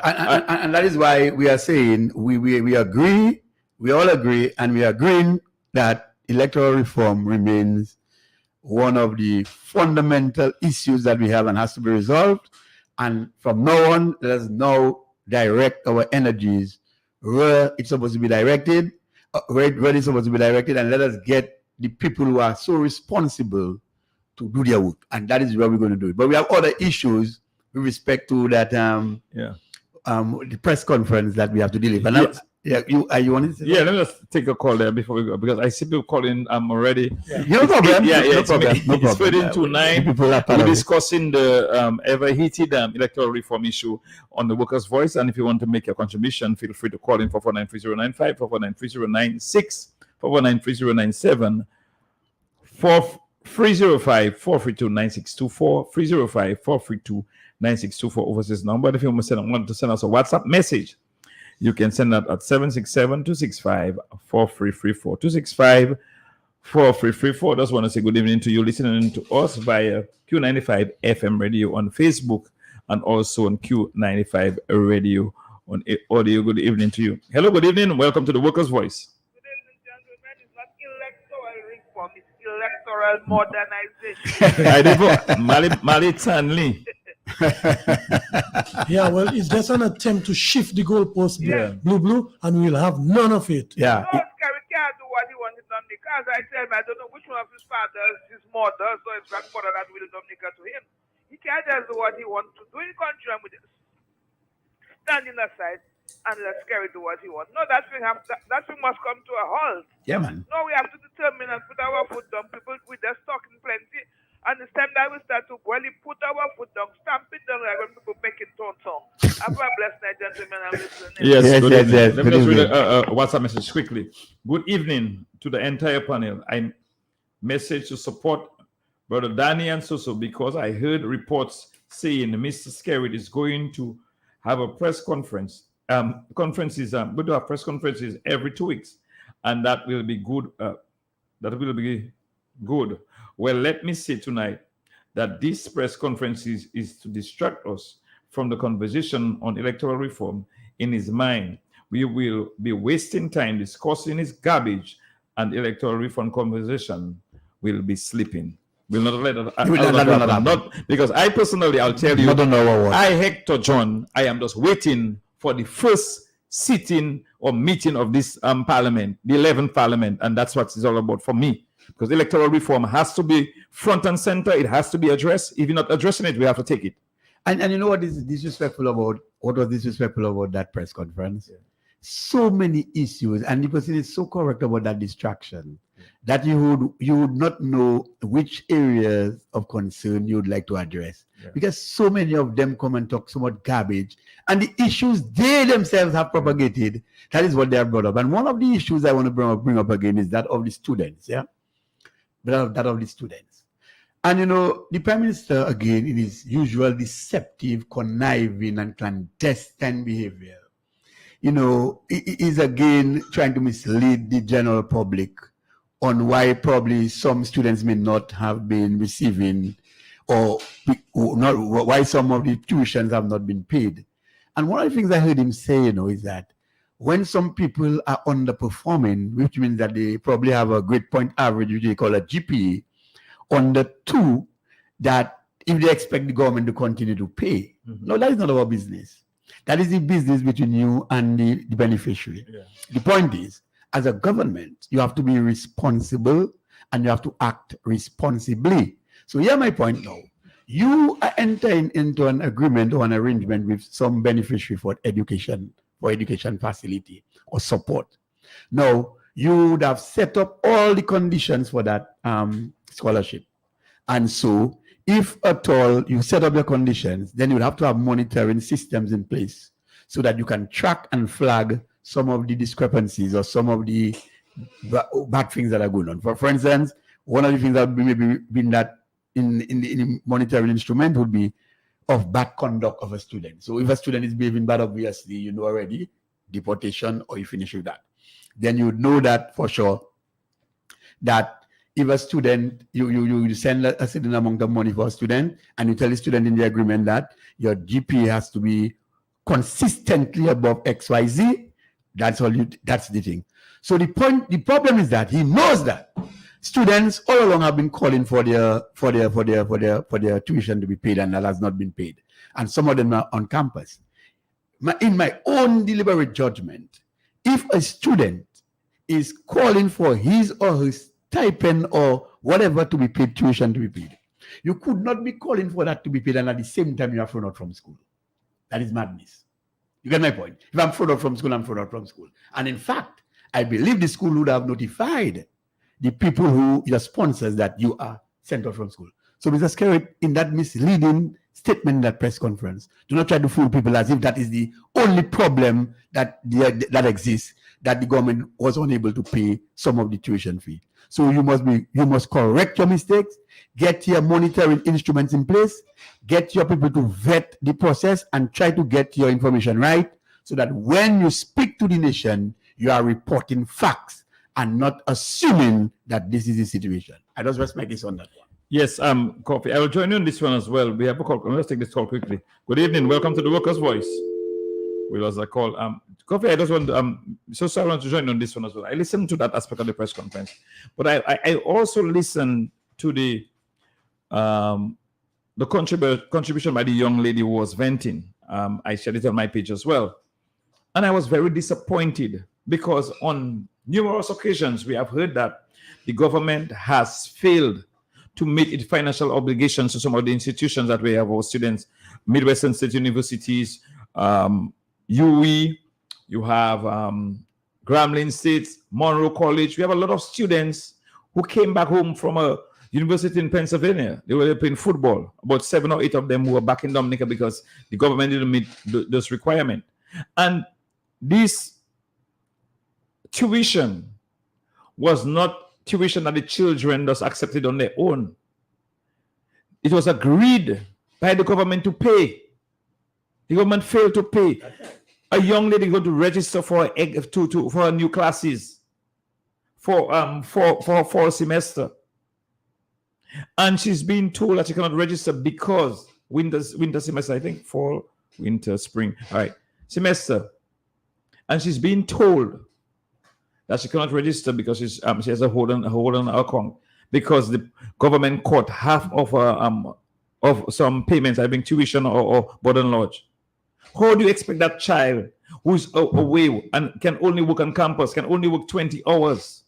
and that is why we are saying we agree, we all agree, and we are agreeing that electoral reform remains one of the fundamental issues that we have and has to be resolved. And from now on, let us now direct our energies where it's supposed to be directed, where it's supposed to be directed, and let us get the people who are so responsible to do their work. And that is where we're going to do it. But we have other issues with respect to that the press conference that we have to deal with. And you wanted to say let me just take a call there before we go, because I see people calling already. No problem. It's 1329. People are We're discussing the ever heated electoral reform issue on the Workers' Voice. And if you want to make a contribution, feel free to call in 4493095, 4493096, 4493097, 305 432 9624, 305 432 9624 overseas number. If you want to send us a WhatsApp message, you can send that at 767-265-4334. 265-4334. Just want to say good evening to you listening to us via Q95 FM radio on Facebook and also on Q95 radio on audio. Good evening to you. Hello, good evening. Welcome to the Workers' Voice. Good evening, gentlemen. It's not electoral reform, it's electoral modernization. I did Mali Tanley. Yeah, well, it's just an attempt to shift the goalpost blue, and we'll have none of it. Yeah. No, Scary can't do what he wanted done because I tell him I don't know which one of his fathers, his mother, so his grandmother that will Dominica to him. He can't just do what he wants to do in the country and with standing aside and let Scary do what he wants. No, that thing must come to a halt. Yeah, man. No, we have to determine and put our foot down. People with their stocking plenty. And the time that we start to well, put our foot down, stamp it down like when people making tone song. Have a blessed night, gentlemen. I'm listening. Yes, good evening. yes. Let me just read a WhatsApp message quickly. Good evening to the entire panel. I message to support Brother Danny and Soso because I heard reports saying Mr. Skerrit is going to have a press conference. We do have press conferences every 2 weeks, and that will be good. Well, let me say tonight that this press conference is to distract us from the conversation on electoral reform. In his mind, we will be wasting time discussing his garbage, and electoral reform conversation will be sleeping. We'll not let that not because I personally, I'll tell you, I, Hector John, I am just waiting for the first sitting or meeting of this parliament, the 11th parliament, and that's what it's all about for me. Because electoral reform has to be front and center. It has to be addressed. If you're not addressing it, we have to take it. And you know what is disrespectful about, what was disrespectful about that press conference? So many issues, and the person is so correct about that distraction that you would not know which areas of concern you would like to address, because so many of them come and talk so much garbage, and the issues they themselves have propagated, that is what they have brought up. And one of the issues I want to bring up again is that of the students, that of the students. And you know, the Prime Minister, again, in his usual deceptive, conniving, and clandestine behavior, you know, is again trying to mislead the general public on why probably some students may not have been receiving, or not, why some of the tuitions have not been paid. And one of the things I heard him say, you know, is that when some people are underperforming, which means that they probably have a grade point average, which they call a GPA, under 2, that if they expect the government to continue to pay, no, that is not our business. That is the business between you and the beneficiary. The point is, as a government, you have to be responsible and you have to act responsibly. So here my point now. You are entering into an agreement or an arrangement with some beneficiary for education facility or support. Now, you would have set up all the conditions for that scholarship. And so, if at all you set up the conditions, then you would have to have monitoring systems in place so that you can track and flag some of the discrepancies or some of the bad things that are going on. For instance, one of the things that would maybe been that in the monitoring instrument would be of bad conduct of a student. So if a student is behaving bad, obviously, you know already, deportation, or you finish with that. Then you would know that for sure, that if a student, you send a certain amount of money for a student, and you tell the student in the agreement that your GPA has to be consistently above XYZ, that's the thing. So the problem is that he knows that students all along have been calling for their tuition to be paid, and that has not been paid. And some of them are on campus. In my own deliberate judgment, if a student is calling for his or her stipend or whatever to be paid, tuition to be paid, you could not be calling for that to be paid and at the same time you are thrown out from school. That is madness. You get my point? If I'm thrown out from school, I'm thrown out from school. And in fact, I believe the school would have notified the people who, your sponsors, that you are sent out from school. So Mr. Skerrit, in that misleading statement in that press conference, do not try to fool people as if that is the only problem that exists, that the government was unable to pay some of the tuition fee. So you must correct your mistakes, get your monitoring instruments in place, get your people to vet the process, and try to get your information right, so that when you speak to the nation, you are reporting facts and not assuming that this is the situation. I just rest my case on that one. Yes, Kofi, I will join you on this one as well. We have a call. Let's take this call quickly. Good evening. Welcome to the Workers' Voice. We lost a call. Kofi, I just want so sorry, I want to join on this one as well. I listened to that aspect of the press conference, but I also listened to the contribution by the young lady who was venting. I shared it on my page as well, and I was very disappointed because on numerous occasions we have heard that the government has failed to meet its financial obligations to some of the institutions that we have our students, Midwestern State Universities, UWI, you have Grambling State, Monroe College. We have a lot of students who came back home from a university in Pennsylvania. They were playing football. About 7 or 8 of them who were back in Dominica because the government didn't meet those requirements. And this tuition was not tuition that the children just accepted on their own. It was agreed by the government to pay. The government failed to pay. A young lady going to register for new classes for fall semester, and she's being told that she cannot register because winter semester, I think fall, winter, spring, all right, semester, and she's being told that she cannot register because she has a hold on her account because the government cut half of some payments, I think tuition or board and lodge. How do you expect that child who's away and can only work on campus, can only work 20 hours,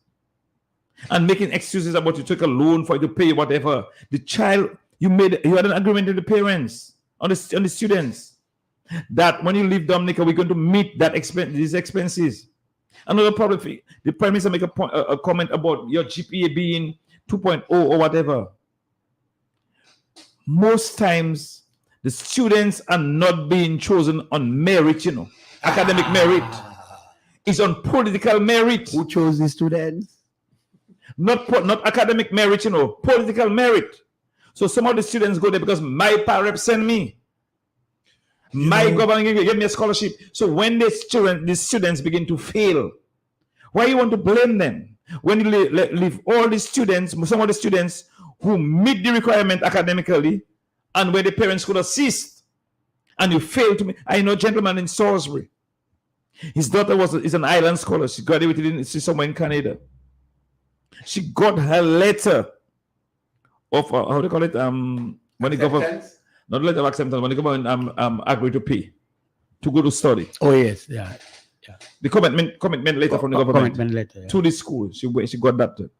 and making excuses about you took a loan for you to pay whatever? The child, you had an agreement with the parents on the students that when you leave Dominica, we're going to meet these expenses. Another problem, the Prime Minister make a comment about your GPA being 2.0 or whatever. Most times, the students are not being chosen on merit, academic merit. It's on political merit. Who chose the students? Not academic merit, political merit. So some of the students go there because my parents send me. My government gave me a scholarship. So when the students begin to fail, why you want to blame them? When you leave all the students, some of the students who meet the requirement academically, and where the parents could assist, and you fail to meet. I know a gentleman in Salisbury. His daughter is an island scholar. She graduated somewhere in Canada. She got her letter of how do you call it? When the government, not letter of acceptance, when the government agreed to pay to go to study. Oh yes, yeah. The commitment letter from the government Commitment letter, to the school. She got that,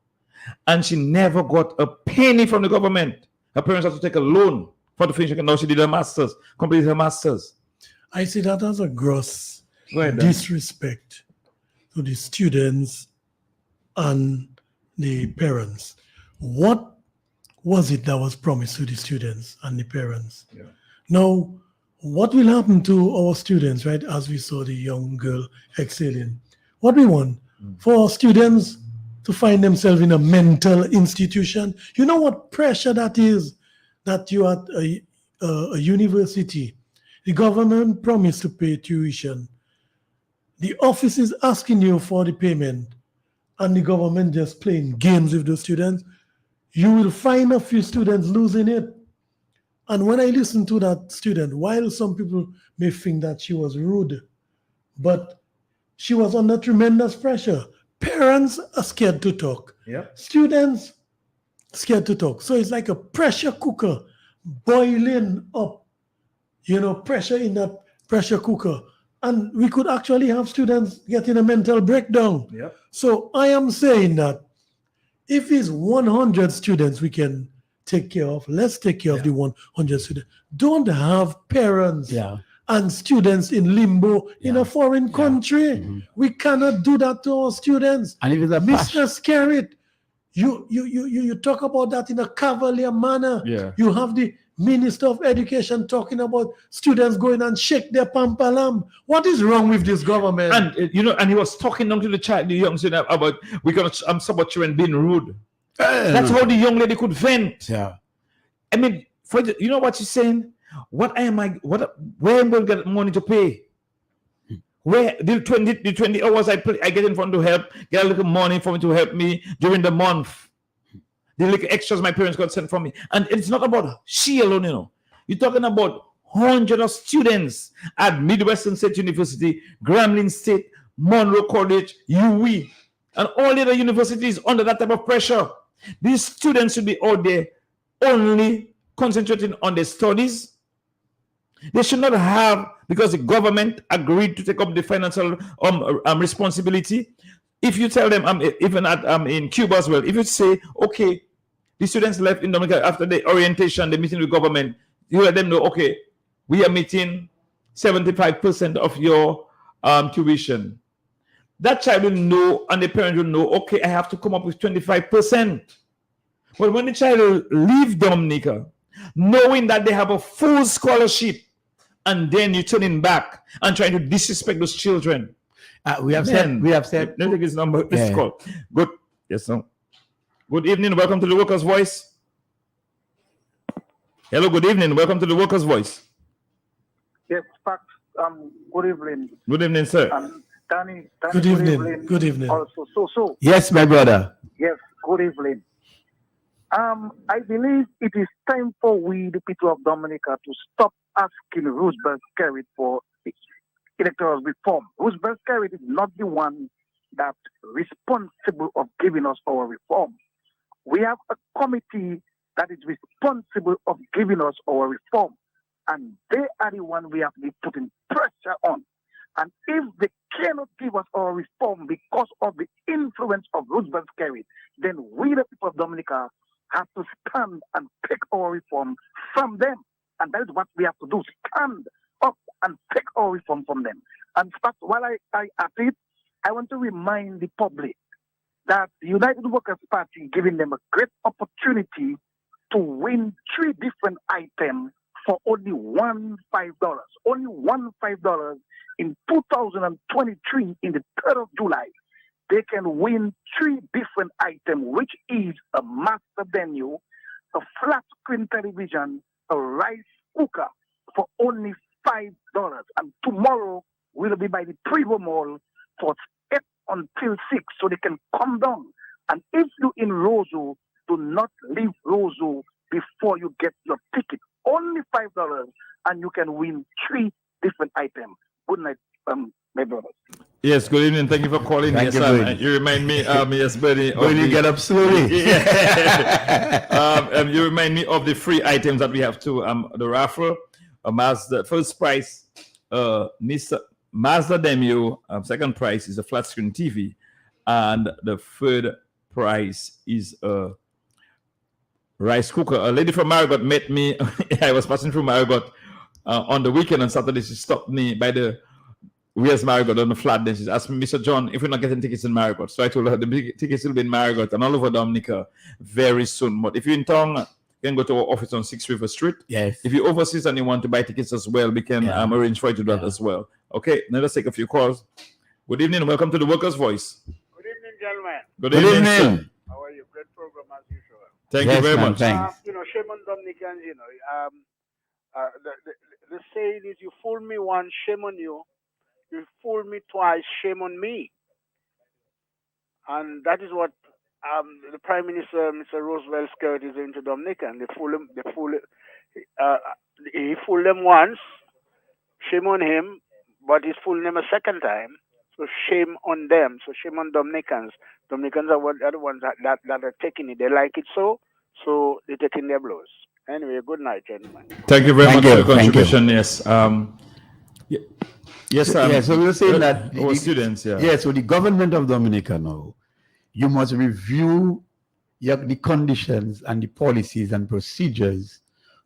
and she never got a penny from the government. Her parents had to take a loan for the finish. Now she did her masters, completed her masters. I see that as a gross disrespect to the students and the parents. What was it that was promised to the students and the parents? Yeah. Now, what will happen to our students, right? As we saw the young girl excelling, what we want for students to find themselves in a mental institution. You know what pressure that is? That you are at a university, the government promised to pay tuition. The office is asking you for the payment, and the government just playing games with the students. You will find a few students losing it. And when I listen to that student, while some people may think that she was rude, but she was under tremendous pressure. Parents are scared to talk. Yep. Students scared to talk. So it's like a pressure cooker boiling up, pressure in that pressure cooker. And we could actually have students getting a mental breakdown. Yep. So I am saying that if it's 100 students we can take care of, let's take care of the 100 students. Don't have parents and students in limbo in a foreign country. Mm-hmm. We cannot do that to our students. And if it's a Mr. Skerritt, you talk about that in a cavalier manner. Yeah. You have the Minister of Education talking about students going and shake their pampalam. What is wrong with this government? And and he was talking down to the young student about some children being rude. That's how the young lady could vent. Yeah. I mean, you know what she's saying? Where am I going to get money to pay? Where the 20 hours I get in front to help, get a little money for me to help me during the month. The little extras my parents got sent from me. And it's not about she alone, You're talking about hundreds of students at Midwestern State University, Grambling State, Monroe College, UWI, and all the other universities under that type of pressure. These students should be out there only concentrating on their studies. They should not have, because the government agreed to take up the financial responsibility. If you tell them, even in Cuba as well, if you say, okay, the students left in Dominica after the orientation, the meeting with government, you let them know, okay, we are meeting 75% of your tuition. That child will know, and the parent will know, okay, I have to come up with 25%. But when the child leaves Dominica, knowing that they have a full scholarship, and then you're turning back and trying to disrespect those children. We have said. Let me take his number. This call. Good. Yes, sir. Good evening. Welcome to the Workers' Voice. Hello. Good evening. Welcome to the Workers' Voice. Yes, good evening. Good evening, sir. Danny, Good evening. Good evening. Also, so. Yes, my brother. Yes, good evening. I believe it is time for we, the people of Dominica, to stop asking Roosevelt Skerritt for electoral reform. Roosevelt Skerritt is not the one that's responsible of giving us our reform. We have a committee that is responsible of giving us our reform, and they are the one we have to be putting pressure on. And if they cannot give us our reform because of the influence of Roosevelt Skerritt, then we, the people of Dominica, have to stand and pick our reform from them. And that is what we have to do. Stand up and take our reform from them. And first, while I at it, I want to remind the public that the United Workers' Party giving them a great opportunity to win 3 different items for only $1 $5. Only $1 $5 in 2023, in the 3rd of July. They can win 3 different items, which is a master venue, a flat screen television, a rice cooker for only $5. And tomorrow will be by the Prevo Mall for 8 until 6, so they can come down. And if you in Roseau, do not leave Roseau before you get your ticket. Only $5, and you can win 3 different items. Good night, my brothers. Yes, good evening. Thank you for calling. Thank Yes, you, Bernie. you remind me, yes, Bernie. of When you the- get up slowly. you remind me of the free items that we have too. The raffle, Mazda, first prize, Nissan Mazda Demio. Second prize is a flat screen TV, and the third prize is a rice cooker. A lady from Marigot met me. I was passing through Marigot on the weekend on Saturday. She stopped me by the where's Marigot on the flat. Then she asked me, Mr. John, if we're not getting tickets in Marigot. So I told her the tickets will be in Marigot and all over Dominica very soon. But if you're in town, you can go to our office on 6 River Street. Yes. If you're overseas and you want to buy tickets as well, we can arrange for you to do that as well. Okay, now let's take a few calls. Good evening. Welcome to the Workers' Voice. Good evening, gentlemen. Good Good evening. sir. evening. How are you? Great program as usual. Thank Yes, you very ma'am, much. thanks. Shame on Dominicans, the saying is, you fool me once, shame on you. You fool me twice, shame on me. And that is what the Prime Minister, Mr. Roosevelt, Scott, is doing to Dominican. He fooled them once, shame on him, but he's fooling them a second time. So shame on them. So shame on Dominicans. Dominicans are the ones that are taking it. They like it so they're taking their blows. Anyway, good night, gentlemen. Thank you very Thank much for you, the thank you. contribution. Yes. Yes, Yeah, so we were saying that our students, so the government of Dominica now, you must review the conditions and the policies and procedures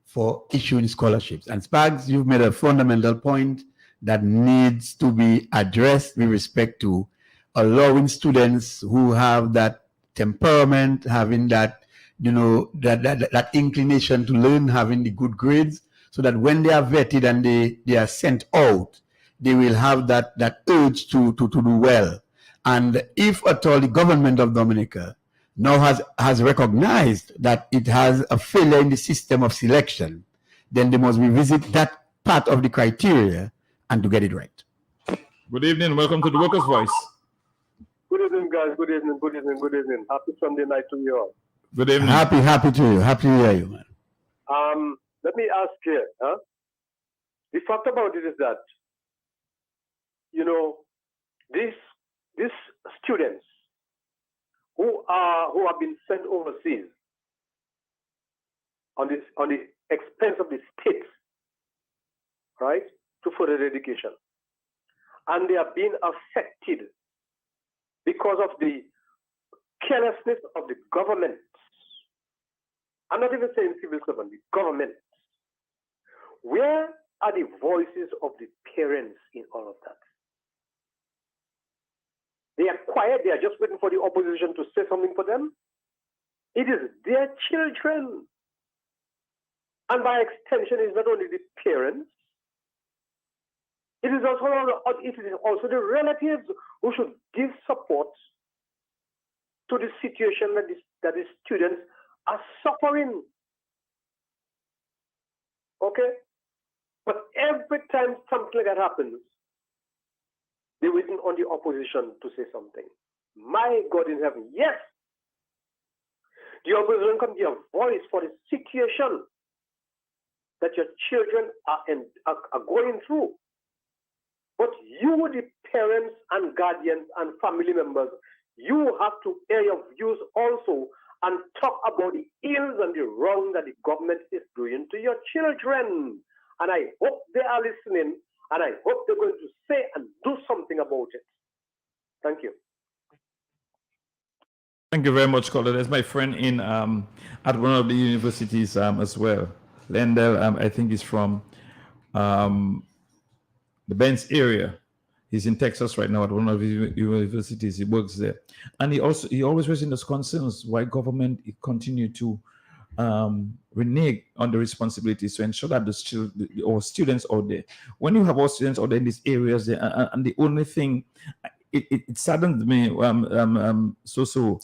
for issuing scholarships. And Spags, you've made a fundamental point that needs to be addressed with respect to allowing students who have that temperament, having that, that inclination to learn, having the good grades, so that when they are vetted and they are sent out, they will have that urge to do well. And if at all the government of Dominica now has recognized that it has a failure in the system of selection, then they must revisit that part of the criteria and to get it right. Good evening. Welcome to the Workers' Voice. Good evening, guys. Good evening. Good evening. Good evening. Happy Sunday night to you all. Good evening. Happy to you. Happy to hear you, man. Let me ask here. The fact about it is that, these students who have been sent overseas on the expense of the state, right, to further education, and they are being affected because of the carelessness of the government. I'm not even saying civil servant, the government. Where are the voices of the parents in all of that? They are quiet. They are just waiting for the opposition to say something for them. It is their children. And by extension, it's not only the parents, it is also the relatives who should give support to the situation that the students are suffering. Okay? But every time something like that happens, they're waiting on the opposition to say something. My God in heaven, yes, the opposition can be a voice for the situation that your children are going through. But you, the parents and guardians and family members, you have to air your views also and talk about the ills and the wrong that the government is doing to your children. And I hope they are listening, and I hope they're going to say and do something about it. Thank you. Thank you very much, caller. That's my friend in at one of the universities as well. Lendell, I think he's from the Benz area. He's in Texas right now at one of his universities. He works there, and he always raises those concerns why government continue to renege on the responsibilities to ensure that the students out there, when you have all students out there in these areas, and the only thing, it saddened me.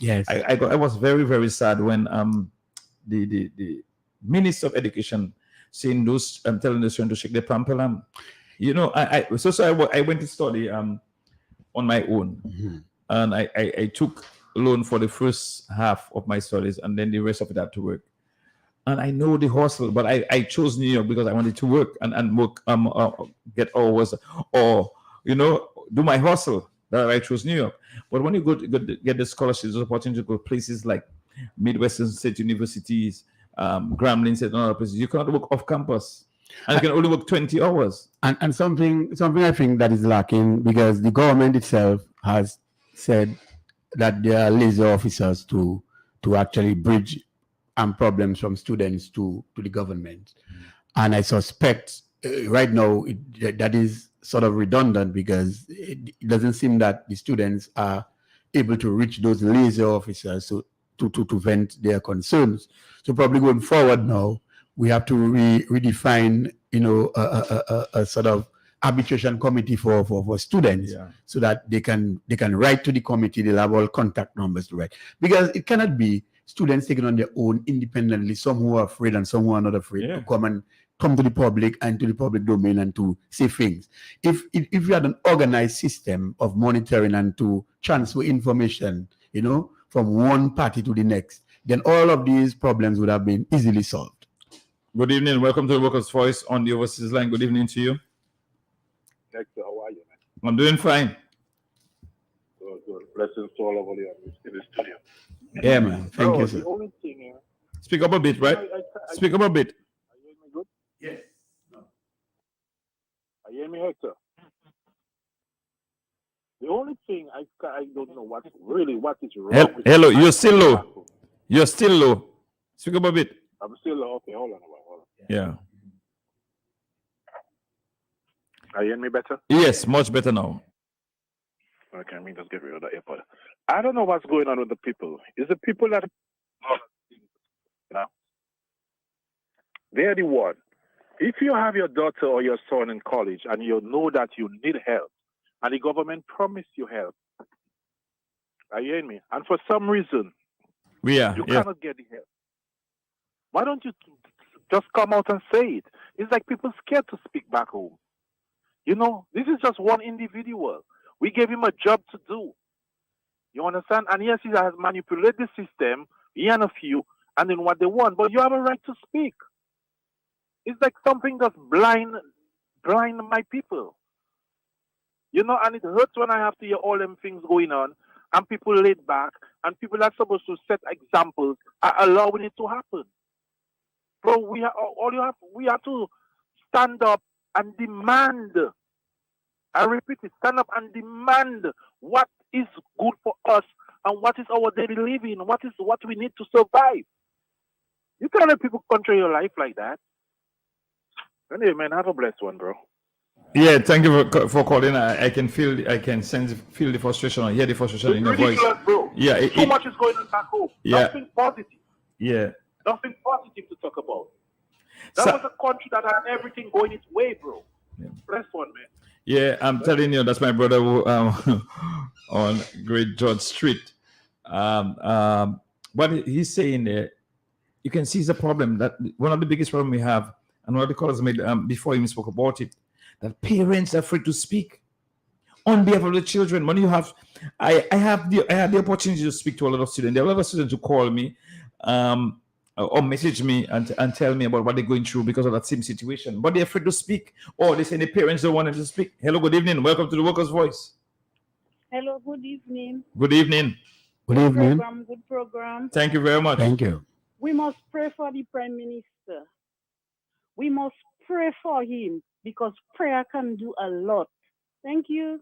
Yes. I was very, very sad when the Minister of Education saying those telling the students to shake their pampelam. You know, I went to study on my own, and I took loan for the first half of my studies, and then the rest of it I had to work. And I know the hustle, but I chose New York because I wanted to work and work, get hours, or do my hustle. That I chose New York. But when you go to get the scholarships, the opportunity to go places like Midwestern State Universities, Grambling State, and other places, you cannot work off campus, and you can only work 20 hours. And something I think that is lacking, because the government itself has said that there are laser officers to actually bridge problems from students to the government. And I suspect right now that is sort of redundant, because it doesn't seem that the students are able to reach those laser officers to vent their concerns. So probably going forward now, we have to redefine, a sort of arbitration committee for students, so that they can write to the committee. They'll have all contact numbers to write, because it cannot be students taking on their own independently, some who are afraid and some who are not afraid, to come to the public and to the public domain and to say things. If you had an organized system of monitoring and to transfer information, from one party to the next, then all of these problems would have been easily solved. Good evening. Welcome to the Workers' Voice on the Overseas Line. Good evening to you. Hector, how are you, man? I'm doing fine. Good. Blessings to all of you in the studio. Yeah, man. Thank you, sir. The only thing, Speak up a bit, right? Speak up a bit. Are you hearing me good? Yes. Are you hearing me, Hector? The only thing I don't know what is wrong. Hello, you're still low. You're still low. Speak up a bit. I'm still low. Okay, hold on. Yeah. Are you hearing me better? Yes, much better now. Okay, just get rid of the AirPod. I don't know what's going on with the people. It's the people that, they're the one. If you have your daughter or your son in college and you know that you need help, and the government promised you help, are you hearing me? And for some reason, you cannot get the help. Why don't you just come out and say it? It's like people scared to speak back home. This is just one individual. We gave him a job to do. You understand? And yes, he has manipulated the system, he and a few, and then what they want. But you have a right to speak. It's like something that's blind my people. And it hurts when I have to hear all them things going on, and people laid back, and people are supposed to set examples are allowing it to happen. Bro, we have to stand up and demand. I repeat it, stand up and demand what is good for us and what is our daily living, what we need to survive. You can't let people control your life like that. Anyway, man, have a blessed one, bro. Yeah, thank you for calling. I can feel the frustration. I hear the frustration in your voice. Bro. Yeah, too much is going on back home. Yeah. Nothing positive. Yeah. Nothing positive to talk about. That was a country that had everything going its way, bro. Yeah. Blessed one, man. Yeah, I'm telling you, that's my brother who, on Great George Street. What he's saying there, you can see the problem, that one of the biggest problems we have, and one of the callers made before he even spoke about it, that parents are afraid to speak on behalf of the children. When you have, I had the opportunity to speak to a lot of students. There are a lot of students who call me or message me and tell me about what they're going through because of that same situation. But they're afraid to speak, or they say the parents don't want them to speak. Hello, good evening. Welcome to the Workers' Voice. Hello, good evening. Good evening. Good evening. Good program. Thank you very much. Thank you. We must pray for the Prime Minister. We must pray for him because prayer can do a lot. Thank you.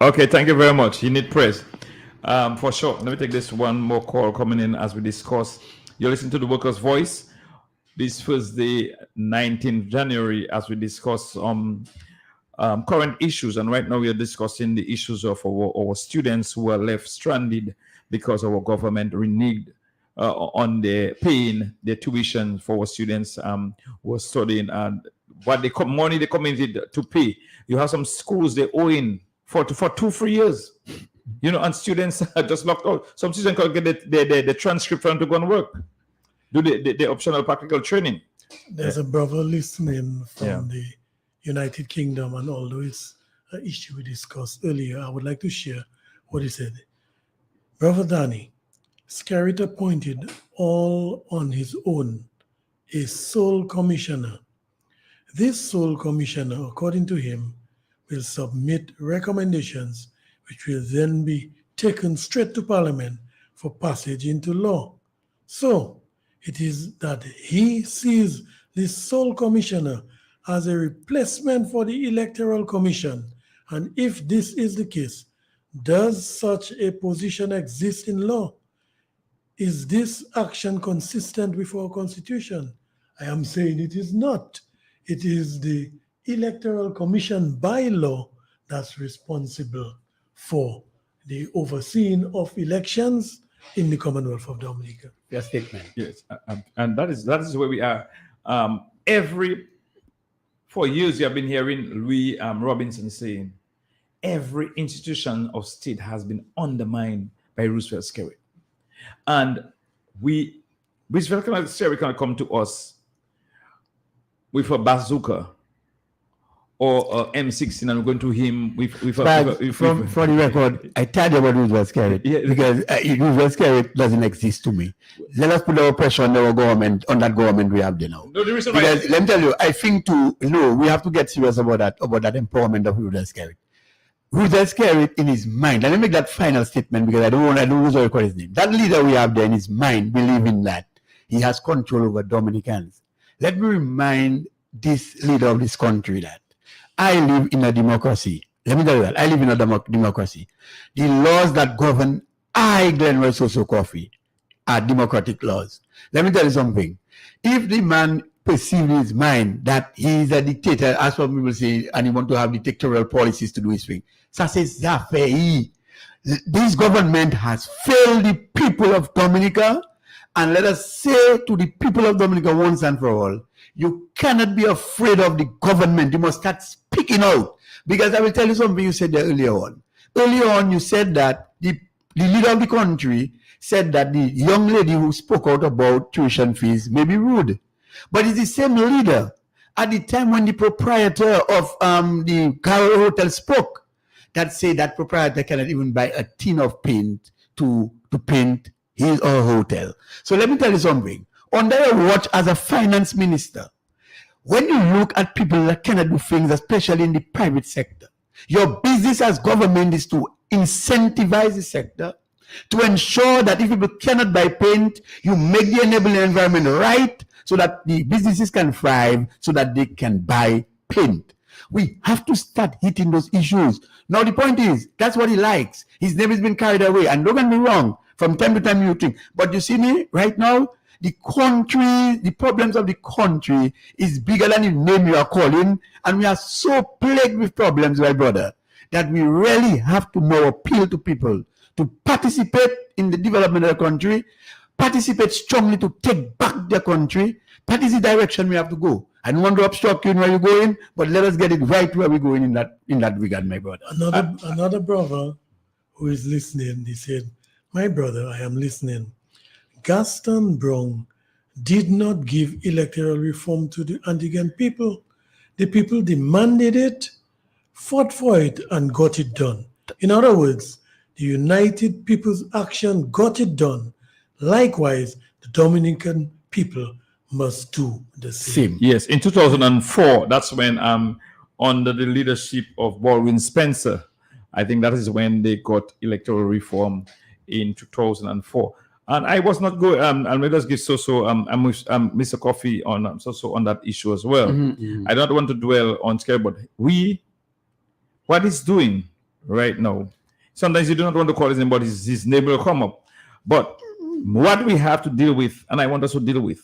Okay, thank you very much. You need praise. For sure. Let me take this one more call coming in as we discuss. You're listening to the Workers' Voice this Thursday, 19th January, as we discuss current issues. And right now we are discussing the issues of our students who are left stranded because our government reneged on the paying the tuition for our students who are studying and what money they committed to pay. You have some schools they owing for 2-3 years, and students are just locked out. Some students can get the transcript for them to go and work, do the optional practical training. There's a brother listening from the United Kingdom, and although it's an issue we discussed earlier, I would like to share what he said. Brother Danny, Skerrit appointed all on his own a sole commissioner. This sole commissioner, according to him, will submit recommendations which will then be taken straight to Parliament for passage into law. So it is that he sees this sole commissioner as a replacement for the Electoral Commission. And if this is the case, does such a position exist in law? Is this action consistent with our Constitution? I am saying it is not. It is the Electoral Commission by law that's responsible for the overseeing of elections in the Commonwealth of Dominica. Your statement. Yes, and that is where we are. For years, you have been hearing Louis Robinson saying, every institution of state has been undermined by Roosevelt Skerrit. And Roosevelt Skerrit can come to us with a bazooka or M16, and we're going to him with for the record, I tell you about Roosevelt Skerrit because Roosevelt Skerrit doesn't exist to me. Let us put our pressure on our government, on that government we have there now. No, the reason because let me tell you, I think we have to get serious about that empowerment of Roosevelt Skerrit. Roosevelt Skerrit in his mind, and let me make that final statement because I don't record his name. That leader we have there in his mind, believing that he has control over Dominicans. Let me remind this leader of this country that I live in a democracy. Let me tell you that. I live in a democracy. The laws that govern Glenroy Soso Coffee are democratic laws. Let me tell you something. If the man perceives in his mind that he is a dictator, as some people say, and he wants to have dictatorial policies to do his thing, ça c'est affaire. This government has failed the people of Dominica, and let us say to the people of Dominica once and for all, you cannot be afraid of the government. You must start speaking out. Because I will tell you something you said there earlier on. Earlier on, you said that the leader of the country said that the young lady who spoke out about tuition fees may be rude. But it's the same leader at the time when the proprietor of the Carroll Hotel spoke that said that proprietor cannot even buy a tin of paint to paint his or her hotel. So let me tell you something. Under your watch as a finance minister, when you look at people that cannot do things, especially in the private sector, your business as government is to incentivize the sector, to ensure that if people cannot buy paint, you make the enabling environment right so that the businesses can thrive, so that they can buy paint. We have to start hitting those issues. Now the point is, that's what he likes. His name has been carried away. And don't get me wrong, from time to time you think, but you see me right now, the country, the problems of the country is bigger than the name you are calling. And we are so plagued with problems, my brother, that we really have to now appeal to people to participate in the development of the country, participate strongly to take back the country. That is the direction we have to go. I don't want to obstruct you in where you're going, but let us get it right where we're going in that regard, my brother. Another brother who is listening, he said, my brother, I am listening. Gaston Brong did not give electoral reform to the Antiguan people. The people demanded it, fought for it, and got it done. In other words, the United People's Action got it done. Likewise, the Dominican people must do the same. Yes, in 2004, that's when under the leadership of Baldwin Spencer, I think that is when they got electoral reform in 2004. And I was not going, and let us give Mr. Coffee on Soso on that issue as well. I don't want to dwell on scale, but what he's doing right now, sometimes you do not want to call his name, but his name will come up. But what we have to deal with, and I want us to deal with,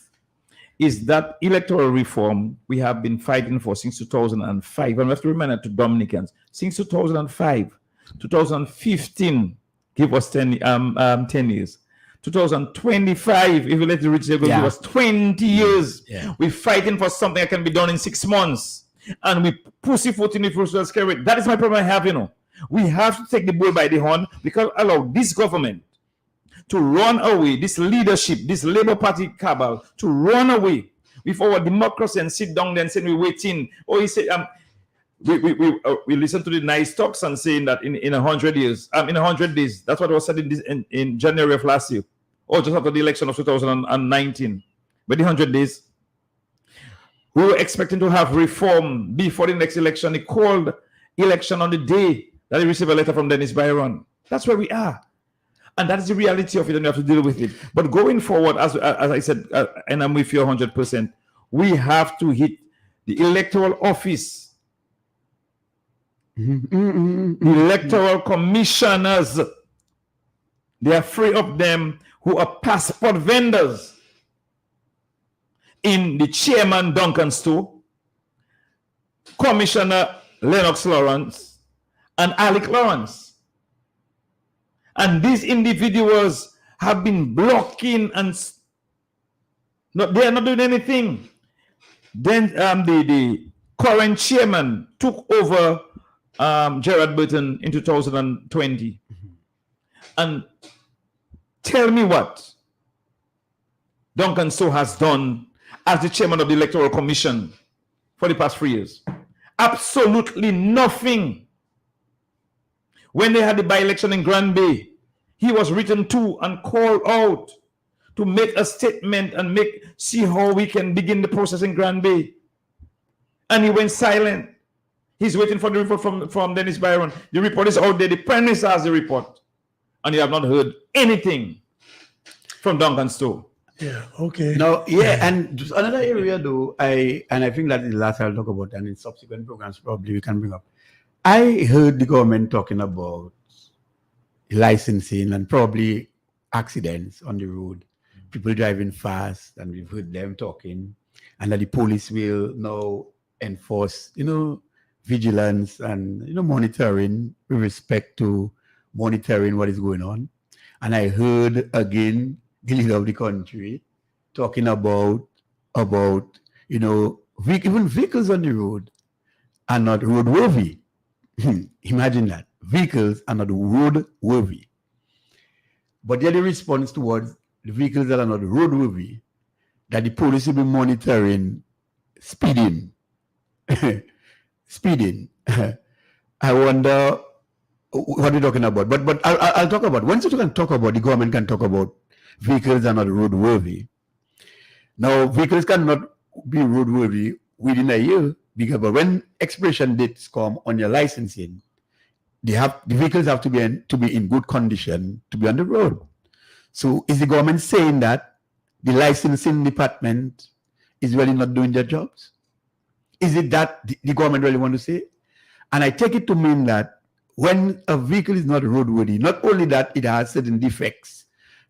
is that electoral reform we have been fighting for since 2005. And we have to remember to Dominicans, since 2005, 2015, give us 10 years. 2025, if you let the rich go, give us 20 years. Yeah. We're fighting for something that can be done in 6 months. And we pussyfoot in the first scary. That is my problem I have, We have to take the bull by the horn because allow this government to run away, this leadership, this Labour Party cabal, to run away with our democracy and sit down there and say we're waiting. Or he said, we listen to the nice talks and saying that in 100 years, in 100 days, that's what was said in January of last year, or just after the election of 2019. But the 100 days, we were expecting to have reform before the next election. He called election on the day that he received a letter from Dennis Byron. That's where we are. And that is the reality of it, and you have to deal with it. But going forward, as I said, and I'm with you 100%, we have to hit the electoral office, the electoral commissioners. There are 3 of them who are passport vendors in the chairman Duncan Stowe, Commissioner Lennox Lawrence, and Alec Lawrence. And these individuals have been blocking and they are not doing anything. Then the current chairman took over Gerard Burton in 2020. And tell me what Duncan Stowe has done as the chairman of the Electoral Commission for the past 3 years. Absolutely nothing. When they had the by-election in Grand Bay, he was written to and called out to make a statement and see how we can begin the process in Grand Bay. And he went silent. He's waiting for the report from Dennis Byron. The report is out there. The Prime Minister has the report. And you have not heard anything from Duncan Stowe. Yeah, okay. No, yeah, and just another area though, I think that is the last I'll talk about, and in subsequent programs probably we can bring up. I heard the government talking about licensing and probably accidents on the road, people driving fast, and we've heard them talking, and that the police will now enforce, vigilance and, monitoring with respect to monitoring what is going on. And I heard again the leader of the country talking about even vehicles on the road are not roadworthy. Imagine that. Vehicles are not roadworthy. But yet the response towards the vehicles that are not roadworthy, that the police will be monitoring speeding. Speeding. I wonder what they're talking about. But I'll talk about, once you can talk about, the government can talk about vehicles are not roadworthy. Now, vehicles cannot be roadworthy within a year, because but when expiration dates come on your licensing, the vehicles have to be in good condition to be on the road. So is the government saying that the licensing department is really not doing their jobs? Is it that the government really want to say? And I take it to mean that when a vehicle is not roadworthy, not only that it has certain defects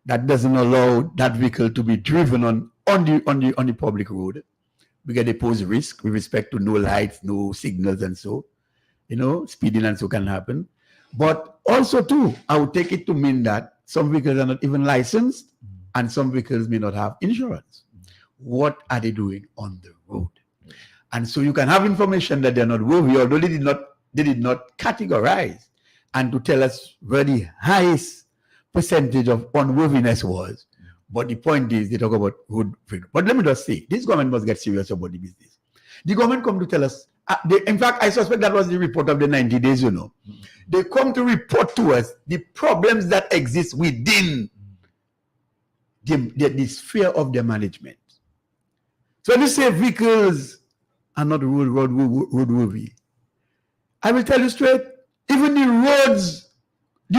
that doesn't allow that vehicle to be driven on the public road, because they pose risk with respect to no lights, no signals, and so, speeding and so can happen. But also too, I would take it to mean that some vehicles are not even licensed, and some vehicles may not have insurance. What are they doing on the road? And so you can have information that they're not worthy, although they did not categorize and to tell us where the highest percentage of unworthiness was. But the point is, they talk about road freedom. But let me just say, this government must get serious about the business. The government come to tell us, in fact, I suspect that was the report of the 90 days, They come to report to us the problems that exist within the sphere of their management. So when you say vehicles are not roadworthy, I will tell you straight, even the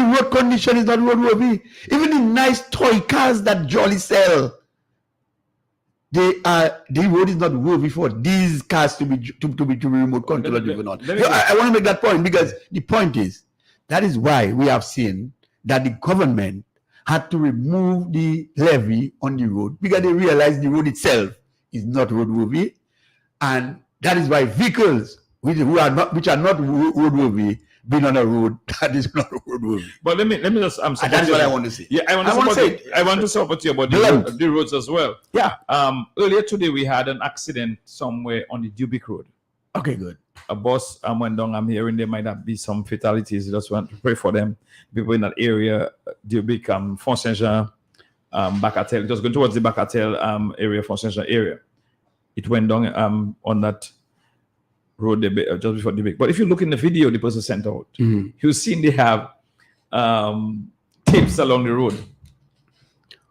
road condition is not roadworthy. Even the nice toy cars that Jolly sell, the road is not worthy for these cars to be remote controlled even on. I want to make that point, because the point is, that is why we have seen that the government had to remove the levy on the road, because they realized the road itself is not roadworthy, and that is why vehicles which are not roadworthy being on a road that is not roadworthy. But let me just And that's what I want to say. Yeah, I want to support you about the roads as well. Yeah. Earlier today we had an accident somewhere on the Dubic Road. Okay, good. A bus went down. I'm hearing there might not be some fatalities. I just want to pray for them. People in that area, Dubic, Font Saint-Jean, Bacatel, just going towards the Bacatel area, Font Saint-Jean area. It went down on that road just before Dubic. But if you look in the video the person sent out, you'll see they have tapes along the road.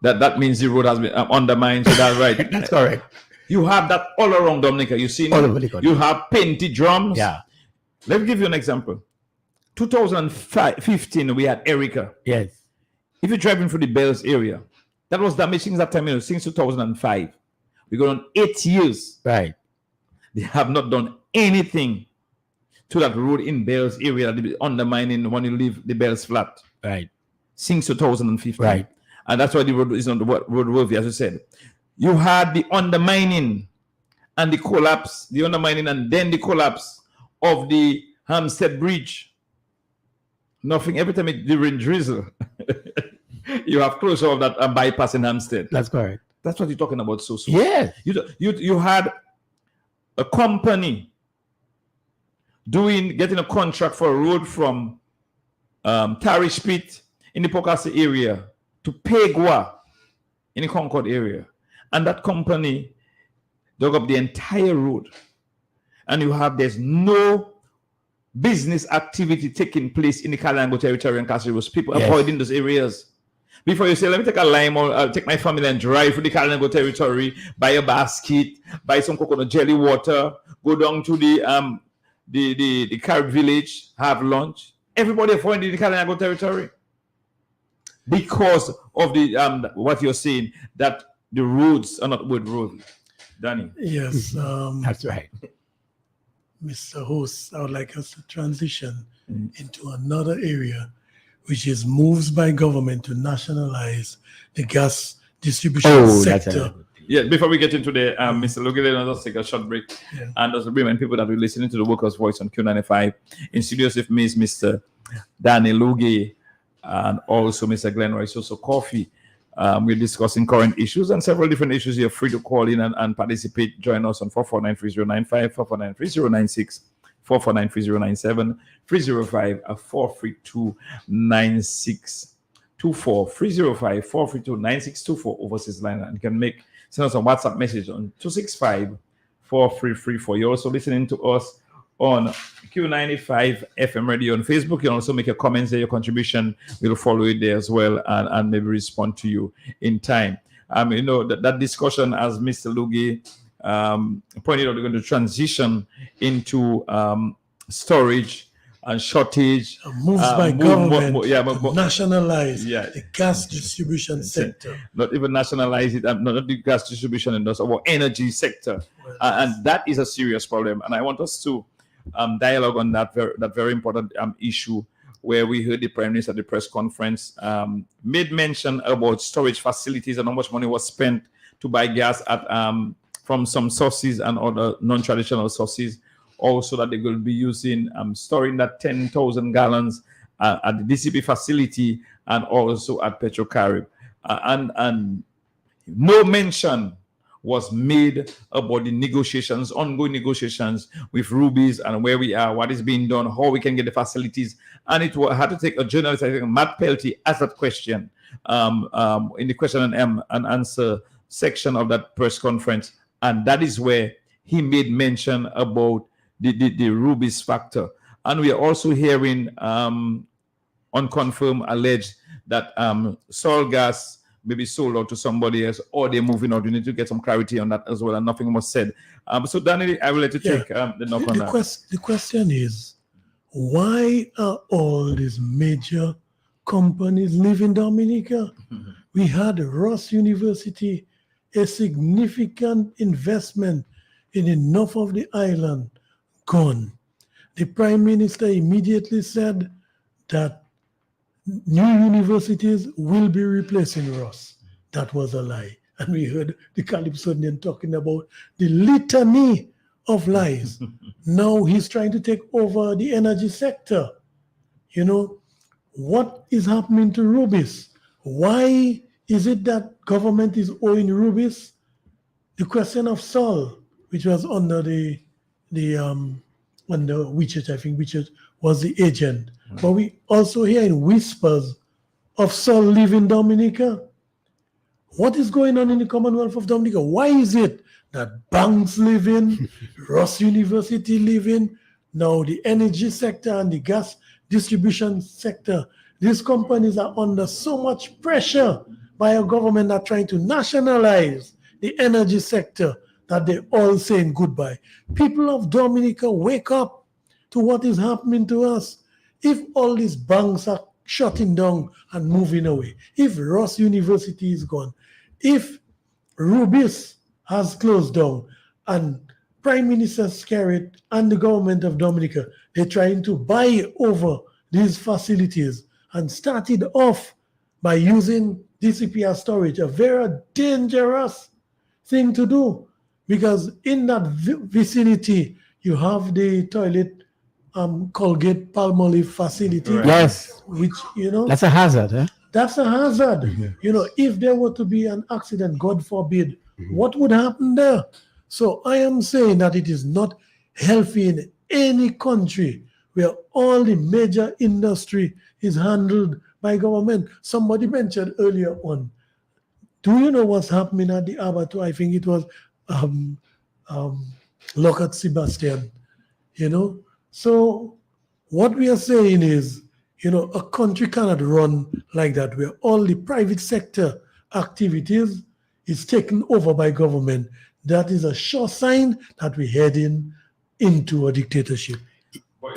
That means the road has been undermined. So that's right. That's correct. You have that all around Dominica. You see, you have painted drums. Yeah. Let me give you an example. 2015, we had Erica. Yes. If you're driving through the Bells area, that was damaged since that time, since 2005. We're going on 8 years. Right. They have not done anything to that road in Bells area, undermining when you leave the Bells flat. Right. Since 2015. Right. And that's why the road is on the roadworthy, as you said. You had the undermining and the collapse, and then the collapse of the Hampstead Bridge. Nothing, every time it during drizzle, you have closure of that bypass in Hampstead. That's correct. That's what you're talking about, so. Yes. You had a company getting a contract for a road from Tarish Pit in the Pocassi area to Pegua in the Concord area. And that company dug up the entire road. And there's no business activity taking place in the Kalango territory and Castle Rose. People avoiding those areas. Before you say, let me take a lime or I'll take my family and drive through the Kalango territory, buy a basket, buy some coconut jelly water, go down to the Carib village, have lunch. Everybody avoiding the Kalango territory. Because of the what you're saying, that the roads are not roadworthy. Danny. Yes. That's right. Mr. Host, I would like us to transition into another area, which is moves by government to nationalize the gas distribution sector. Yeah, before we get into the Mr. Lugile, let's take a short break. Yeah. And just remind people that we're listening to the Workers' Voice on Q95. In studios with me is Mr. Danny Lugie and also Mr. Glenn Royce, also Coffee. We're discussing current issues and several different issues. You're free to call in and participate. Join us on 449-3095, 449-3096, 449-3097, 305-432-9624, 305-432-9624 overseas line. And you can send us a WhatsApp message on 265-4334. You're also listening to us on Q95 FM radio on Facebook. You can also make your comments there, your contribution. We'll follow it there as well and maybe respond to you in time. That discussion, as Mr. Lugie pointed out, we're going to transition into storage and shortage. Moves by government to nationalize the gas distribution sector. Not even nationalize it, not the gas distribution industry, or energy sector. And that is a serious problem. And I want us to dialogue on that very important issue, where we heard the Prime Minister at the press conference made mention about storage facilities and how much money was spent to buy gas from some sources and other non-traditional sources. Also, that they will be using storing that 10,000 gallons at the DCP facility and also at Petrocarib. And no mention was made about the ongoing negotiations with Rubies and where we are, what is being done, how we can get the facilities. And it had to take a journalist, I think Matt Pelty, asked that question in the question and answer section of that press conference. And that is where he made mention about the Rubies factor. And we are also hearing unconfirmed, alleged that Sol Gas may be sold out to somebody else, or they're moving out. We need to get some clarity on that as well, and nothing was said. So, Danny, I will let you take the knock on that. The question is, why are all these major companies leaving Dominica? We had Ross University, a significant investment in enough of the island, gone. The Prime Minister immediately said that new universities will be replacing Ross. That was a lie. And we heard the Calypsonian talking about the litany of lies. Now he's trying to take over the energy sector. You know, what is happening to Rubis? Why is it that government is owing Rubis? The question of Sol, which was under under Witchett, I think Witchett was the agent. But we also hear in whispers of Sol leaving Dominica. What is going on in the Commonwealth of Dominica? Why is it that banks leaving, Ross University leaving, now the energy sector and the gas distribution sector, these companies are under so much pressure by a government that trying to nationalize the energy sector that they're all saying goodbye. People of Dominica, wake up to what is happening to us. If all these banks are shutting down and moving away, if Ross University is gone, if Rubis has closed down, and Prime Minister Skerrit and the government of Dominica, they're trying to buy over these facilities and started off by using DCPR storage, a very dangerous thing to do, because in that vicinity, you have the toilet Colgate Palmolive facility. Right. Yes. Which, you know. That's a hazard, eh? That's a hazard. You know, if there were to be an accident, God forbid, what would happen there? So I am saying that it is not healthy in any country where all the major industry is handled by government. Somebody mentioned earlier on, do you know what's happening at the abattoir? I think it was Lockhart Sebastian, you know. So what we are saying is, you know, a country cannot run like that, where all the private sector activities is taken over by government. That is a sure sign that we're heading into a dictatorship.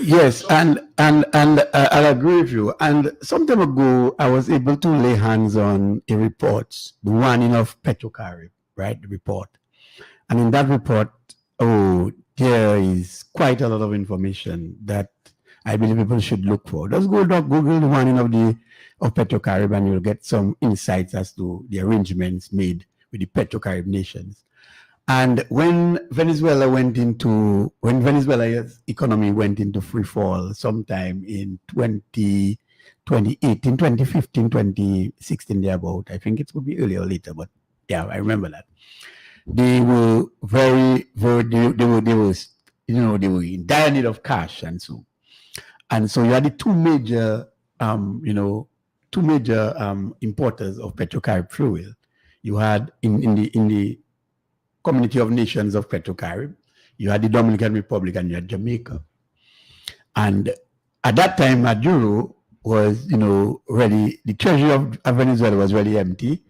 Yes, and I'll agree with you. And some time ago, I was able to lay hands on a report, the one of Petrocarib, right? The report. And in that report, there is quite a lot of information that I believe people should look for. Just Google the one of Petrocarib, and you'll get some insights as to the arrangements made with the Petrocarib nations. And when Venezuela's economy went into free fall sometime in 2018, 2015, 2016, thereabout, I think it would be earlier or later, but yeah, I remember that. They were they were in dire need of cash, and so you had the two major importers of Petrocarib fuel. You had in the Community of Nations of Petrocarib, you had the Dominican Republic, and you had Jamaica. And at that time, Maduro was, ready. The treasury of Venezuela was really empty.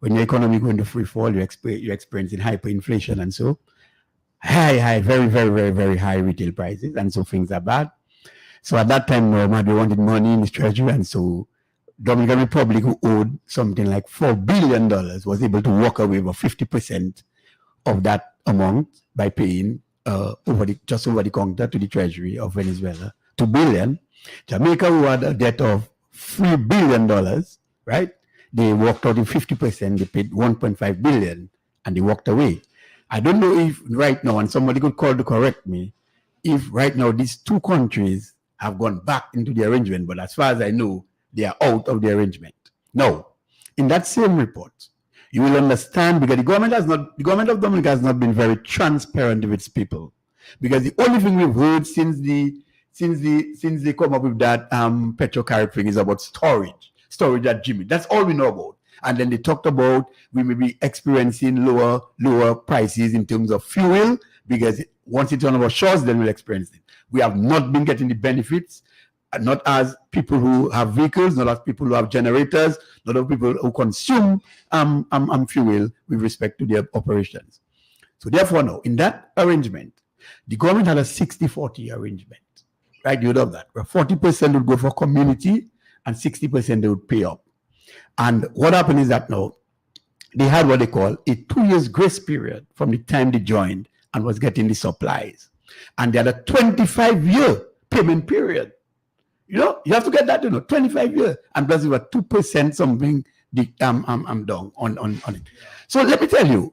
When your economy going to free fall, you're experiencing hyperinflation, and so high, very, very, very, very high retail prices, and so things are bad. So at that time, Maduro wanted money in his treasury, and so Dominican Republic, who owed something like $4 billion, was able to walk away with 50% of that amount by paying over the counter to the treasury of Venezuela, $2 billion. Jamaica, who had a debt of $3 billion, right? They walked out in 50%, they paid $1.5 billion, and they walked away. I don't know if right now, and somebody could call to correct me, if right now these two countries have gone back into the arrangement, but as far as I know, they are out of the arrangement. Now, in that same report, you will understand, because the government of Dominica has not been very transparent with its people, because the only thing we've heard since they come up with that Petrocarib thing is about storage at Jimmy. That's all we know about. And then they talked about we may be experiencing lower prices in terms of fuel, because once it's on our shores, then we'll experience it. We have not been getting the benefits, not as people who have vehicles, not as people who have generators, not as people who consume fuel with respect to their operations. So therefore, now, in that arrangement, the government had a 60-40 arrangement, right? You know that, where 40% would go for community and 60% they would pay up. And what happened is that now, they had what they call a 2 years grace period from the time they joined and was getting the supplies. And they had a 25-year payment period. You have to get that, 25 years. And plus, it was 2% something I'm down on it. So let me tell you,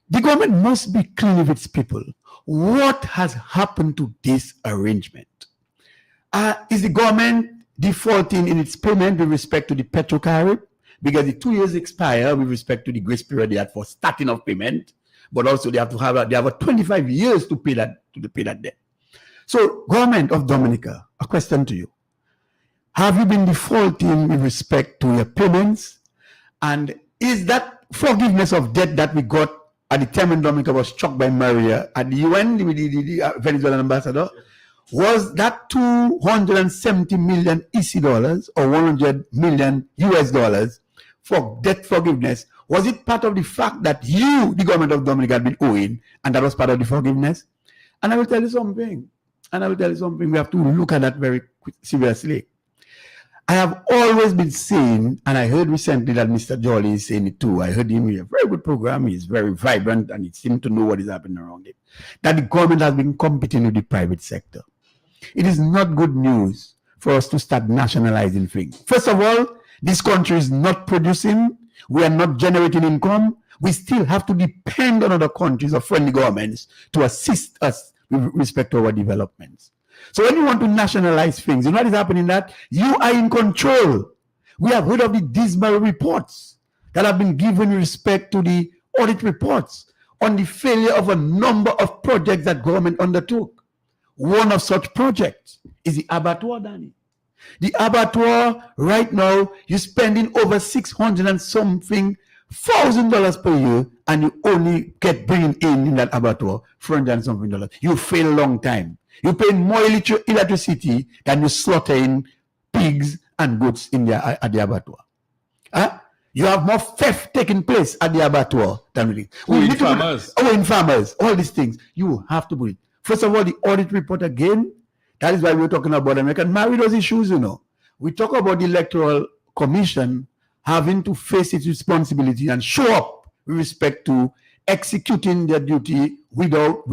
the government must be clean with its people. What has happened to this arrangement? Is the government defaulting in its payment with respect to the Petrocarib? Because the 2 years expire with respect to the grace period they had for starting of payment, but also they have 25 years to pay that debt. So, government of Dominica, a question to you. Have you been defaulting with respect to your payments? And is that forgiveness of debt that we got at the time when Dominica was struck by Maria at the UN, the Venezuelan ambassador, was that 270 million EC dollars or 100 million US dollars for debt forgiveness? Was it part of the fact that you, the government of Dominica, had been owing, and that was part of the forgiveness? And I will tell you something. We have to look at that very seriously. I have always been saying, and I heard recently that Mr. Jolly is saying it too. I heard him in a very good program. He's very vibrant and he seems to know what is happening around him. That the government has been competing with the private sector. It is not good news for us to start nationalizing things. First of all, this country is not producing. We are not generating income. We still have to depend on other countries or friendly governments to assist us with respect to our developments. So when you want to nationalize things, you know what is happening that you are in control. We have heard of the dismal reports that have been given with respect to the audit reports on the failure of a number of projects that government undertook. One of such projects is the abattoir, Danny. The abattoir, right now, you're spending over $600 and something $1,000 per year, and you only get bringing in that abattoir $400 and something. You fail a long time. You're paying more electricity than you slaughtering pigs and goats in at the abattoir. You have more theft taking place at the abattoir than in farmers. All these things. You have to put it. First of all, the audit report again. That is why we're talking about America. And marry those issues, you know. We talk about the Electoral Commission having to face its responsibility and show up with respect to executing their duty without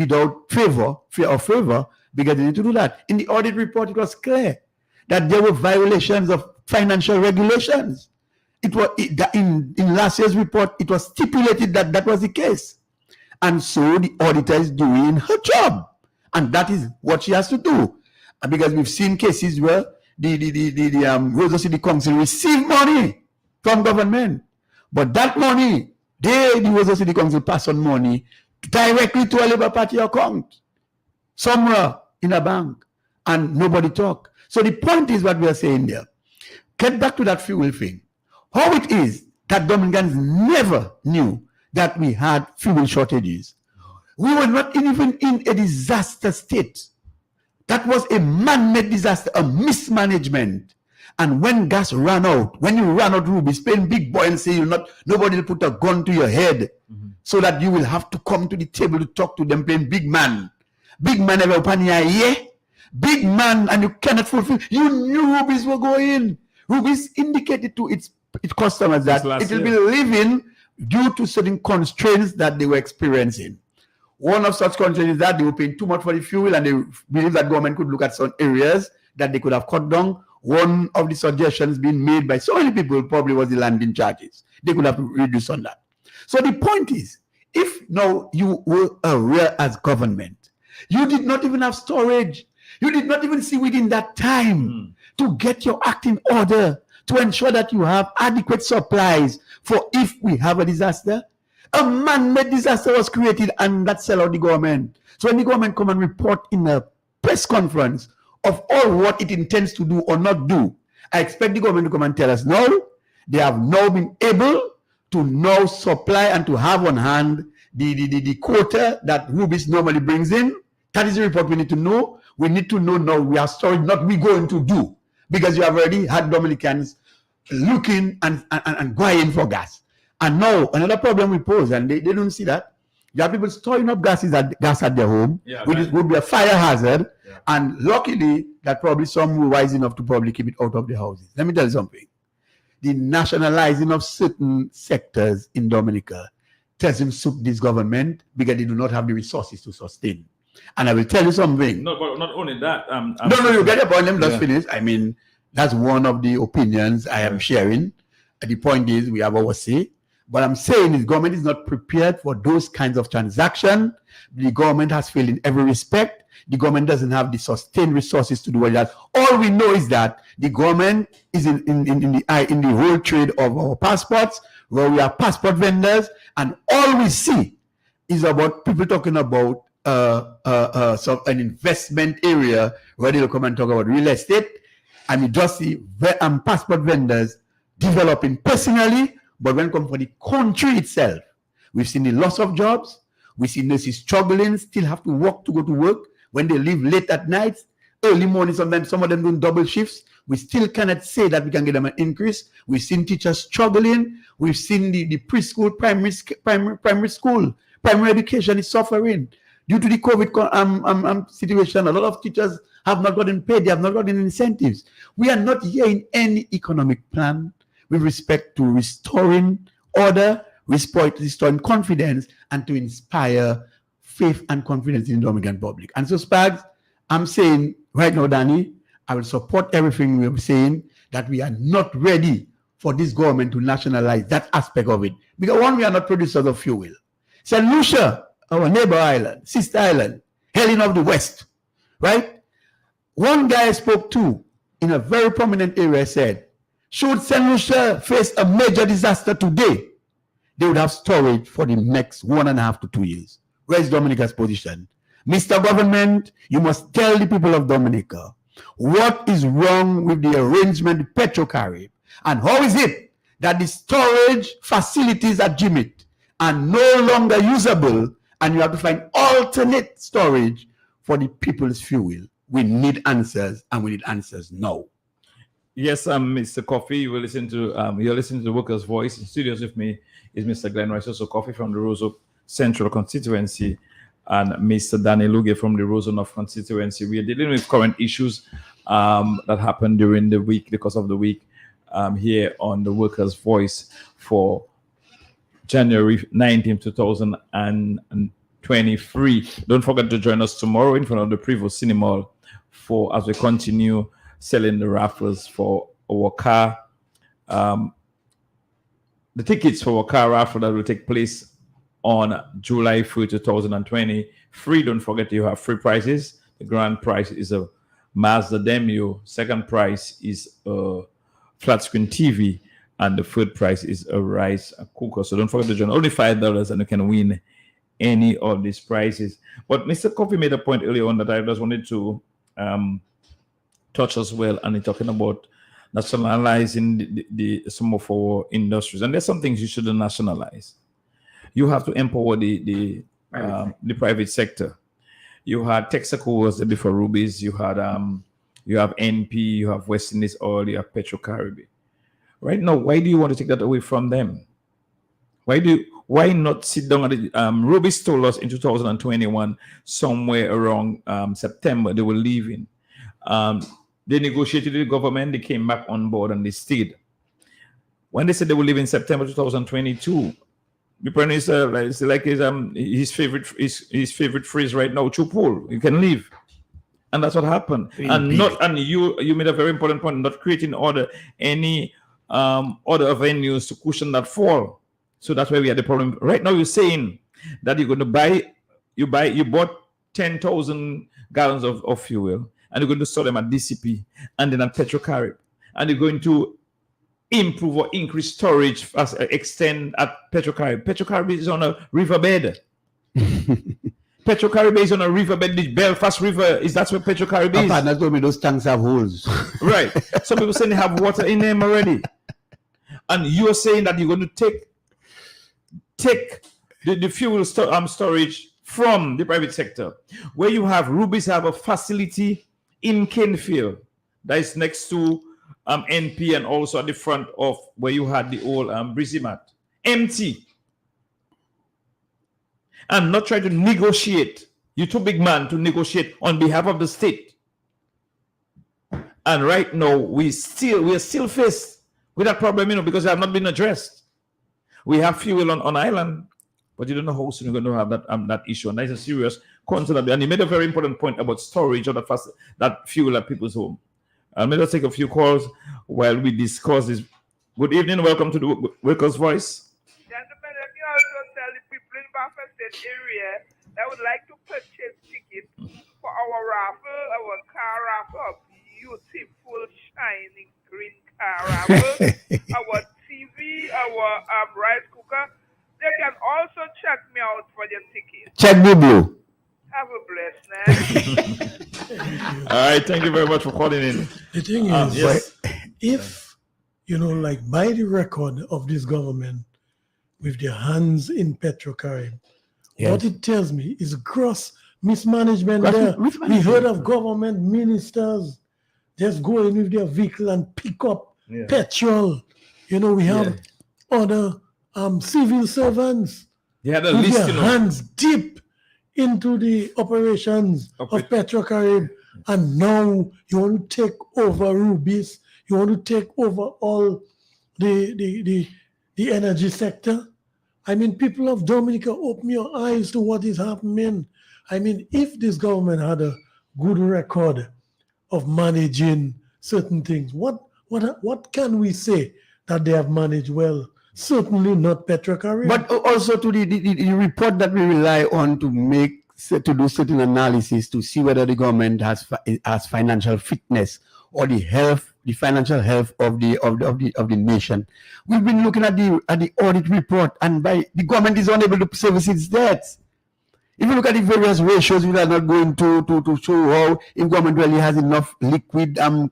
fear of favor, because they need to do that. In the audit report, it was clear that there were violations of financial regulations. It was in last year's report, it was stipulated that that was the case. And so the auditor is doing her job. And that is what she has to do. And because we've seen cases where the Roseau City Council received money from government. But that money, the Roseau City Council pass on money directly to a Labour Party account somewhere in a bank, and nobody talk. So the point is what we are saying there. Get back to that fuel thing. How it is that Dominicans never knew that we had fuel shortages. We were not even in a disaster state. That was a man-made disaster, a mismanagement. And when gas ran out, when you ran out, Ruby, playing big boy and say nobody will put a gun to your head, so that you will have to come to the table to talk to them, playing big man. Big man ever open your ear. Big man, and you cannot fulfill. You knew Rubies were going. Rubies indicated to its customers that it will be living due to certain constraints that they were experiencing. One of such constraints is that they were paying too much for the fuel, and they believe that government could look at some areas that they could have cut down. One of the suggestions being made by so many people probably was the landing charges. They could have reduced on that. So the point is, if now you were aware as government, you did not even have storage. You did not even see within that time to get your act in order to ensure that you have adequate supplies for if we have a disaster. A man-made disaster was created, and that sell out the government. So when the government come and report in a press conference of all what it intends to do or not do, I expect the government to come and tell us, no, they have now been able to now supply and to have on hand the quota that Rubis normally brings in. That is the report we need to know. We need to know now we are storage, not we going to do, because you have already had Dominicans looking and going for gas. And now another problem we pose, and they don't see that. You have people storing up gas at their home, which would be a fire hazard. Yeah. And luckily, that probably some were wise enough to probably keep it out of the houses. Let me tell you something. The nationalizing of certain sectors in Dominica doesn't suit this government because they do not have the resources to sustain. And I will tell you something. No, but not only that. No, you get your point. Let me just finish. I mean, that's one of the opinions I am sharing. The point is, we have our say. But I'm saying the government is not prepared for those kinds of transactions. The government has failed in every respect. The government doesn't have the sustained resources to do what it does. All we know is that the government is in the whole trade of our passports, where we are passport vendors, and all we see is about people talking about an investment area where they'll come and talk about real estate, and you just see passport vendors developing personally. But when it comes for the country itself, we've seen the loss of jobs. We see nurses struggling, still have to walk to go to work. When they leave late at night, early morning, sometimes some of them doing double shifts. We still cannot say that we can get them an increase. We've seen teachers struggling. We've seen the preschool, primary school, primary education is suffering. Due to the COVID situation, a lot of teachers have not gotten paid. They have not gotten incentives. We are not hearing any economic plan with respect to restoring order, restoring confidence, and to inspire faith and confidence in the Dominican public. And so, Spags, I'm saying right now, Danny, I will support everything we're saying, that we are not ready for this government to nationalize that aspect of it. Because one, we are not producers of fuel. St. Lucia, our neighbor island, sister island, Helen of the West, right? One guy I spoke to in a very prominent area said, should St. Lucia face a major disaster today, they would have storage for the next 1.5 to 2 years. Where is Dominica's position? Mr. Government, you must tell the people of Dominica what is wrong with the arrangement with Petrocarib, and how is it that the storage facilities at Jimit are no longer usable, and you have to find alternate storage for the people's fuel. We need answers, and we need answers now. Yes, Mr. Coffee, you're listening to the Workers' Voice. In studios with me is Mr. Glenn Rice, also Coffee from the Roseau Central constituency, and Mr. Danny Luge from the Roseau North constituency. We are dealing with current issues that happened during the week, because of the week, here on the Workers' Voice for January 19, 2023. Don't forget to join us tomorrow in front of the Prevost Cinema as we continue selling the raffles for our car. The tickets for our car raffle that will take place on July 3, 2023. Don't forget you have free prizes. The grand prize is a Mazda Demio. Second prize is a flat screen TV. And the third prize is a rice cooker. So don't forget to join. Only $5 and you can win any of these prizes. But Mr. Coffee made a point earlier on that I just wanted to touch as well, and talking about nationalizing some of our industries. And there's some things you shouldn't nationalize. You have to empower the private sector. You had Texaco was there before Ruby's. You had you have NP, you have West Indies Oil, you have Petrocarib. Right now, why do you want to take that away from them? Why not sit down at the Ruby's told us in 2021, somewhere around September, they were leaving. They negotiated with the government, they came back on board and they stayed. When they said they will leave in September 2022, the Prime Minister, it's like his favorite phrase right now, Chupul, you can leave. And that's what happened. You made a very important point, not creating any other venues to cushion that fall. So that's where we had the problem. Right now you're saying that you're going to you bought 10,000 gallons of fuel, and you're going to store them at DCP and then at Petrocarib, and you're going to improve or increase storage, extend at Petrocarib. Petrocarib is on a riverbed. Petrocarib is on a riverbed. The Belfast River that's where Petrocarib is. Papa, told me those tanks have holes. Right. Some people say they have water in them already, and you're saying that you're going to take the fuel storage from the private sector, where you have Ruby's have a facility in Canefield that is next to NP, and also at the front of where you had the old Brizimat, empty, and not try to negotiate. You're too big man to negotiate on behalf of the state. And right now we are still faced with that problem, because they have not been addressed. We have fuel on island, but you don't know how soon you're going to have that issue, and that's a serious concern. And he made a very important point about storage of that fuel at people's home. Let us take a few calls while we discuss this Good evening. Welcome to the Workers' Voice. Gentlemen, let me also tell the people in Baffa State area that would like to purchase tickets for our raffle, our car raffle, a beautiful, shining green car raffle, our TV, our rice cooker. They can also check me out for their tickets. Check the blue. Have a blessed night. All right. Thank you very much for calling in. The thing is, Yes. if, like by the record of this government with their hands in Petrocarib, what it tells me is gross mismanagement there. We heard of government ministers just go in with their vehicle and pick up petrol. We have other civil servants They had a with list, their hands deep into the operations of Petrocarib, and now you want to take over Rubis, you want to take over all the energy sector. I mean, people of Dominica, open your eyes to what is happening. I mean, if this government had a good record of managing certain things, what can we say that they have managed well? Certainly not Petrocarib. But also to the report that we rely on to do certain analysis to see whether the government has financial fitness or the financial health of the nation. We've been looking at the audit report, and the government is unable to service its debts. If you look at the various ratios, we are not going to show how if government really has enough liquid, in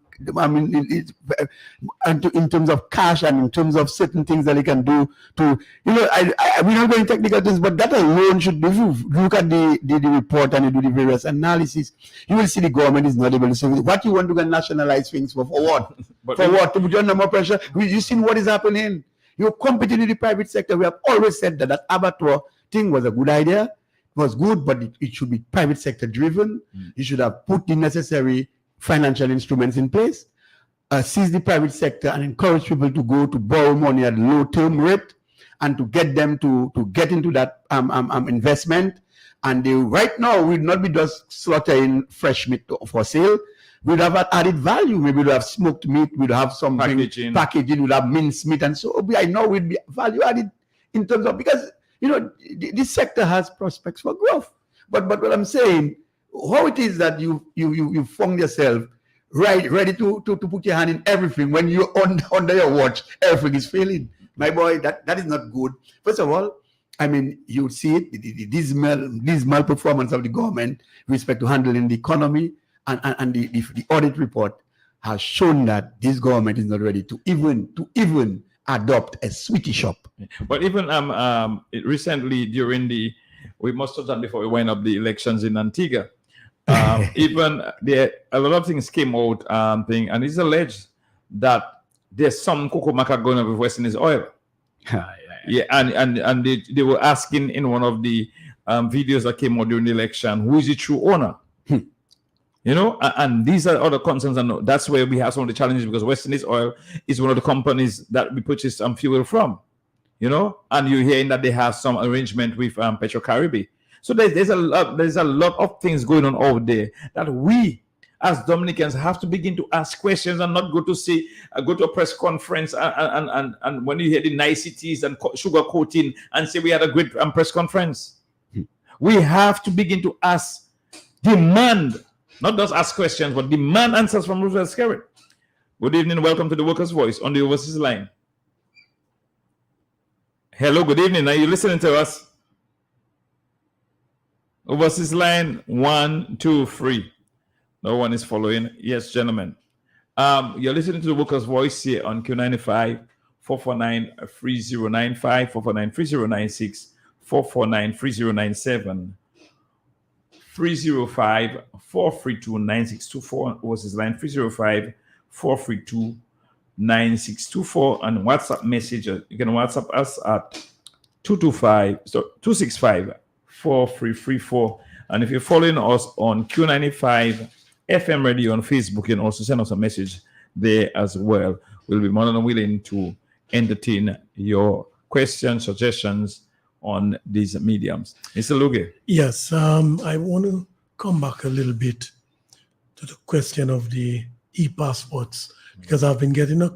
terms of cash and in terms of certain things that it can do to, we're not going technical things, but that alone should be, if you look at the report and you do the various analysis, you will see the government is not able to service. What you want to nationalize things for what? For what? To put you under more pressure? You've seen what is happening. You're competing in the private sector. We have always said that abattoir thing was a good idea. Was good, but it should be private sector driven. You should have put the necessary financial instruments in place, seize the private sector and encourage people to go to borrow money at low term rate and to get them to get into that investment. And right now would not be just slaughtering fresh meat for sale. We'd have added value. Maybe we'd have smoked meat, we'd have something packaging, we'd have minced meat, and so I know we'd be value added in terms of, because this sector has prospects for growth. But what I'm saying, how it is that you found yourself ready to put your hand in everything when you're under your watch, everything is failing. My boy, that is not good. First of all, I mean, you see it, this malperformance of the government with respect to handling the economy, and the audit report has shown that this government is not ready to even adopt a sweetie shop. But even recently during we must have done before we wind up the elections in Antigua, even a lot of things came out, and it's alleged that there's some cocoa maca going on with West Indies Oil. And they were asking in one of the videos that came out during the election, who is the true owner? And these are other concerns, and that's where we have some of the challenges, because West Indies Oil is one of the companies that we purchase fuel from, and you're hearing that they have some arrangement with Petrocarib. So there's a lot of things going on out there that we as Dominicans have to begin to ask questions and not go to a press conference and when you hear the niceties and sugar coating and say we had a great press conference. We have to begin to demand, not just ask questions, but demand answers from Roosevelt Skerrit. Good evening, welcome to the Workers' Voice on the overseas line. Hello, good evening. Are you listening to us? Overseas line 1, 2, 3. No one is following. Yes, gentlemen. You're listening to the Workers' Voice here on Q95 449-3095, 449-3096, 449-3097, 305-432-9624, overseas line 305-432-9624, and WhatsApp message. You can WhatsApp us at 265-434. And if you're following us on Q95 FM radio on Facebook, you can also send us a message there as well. We'll be more than willing to entertain your questions, suggestions on these mediums. Mr. Luge. Yes, I want to come back a little bit to the question of the e-passports, because I've been getting a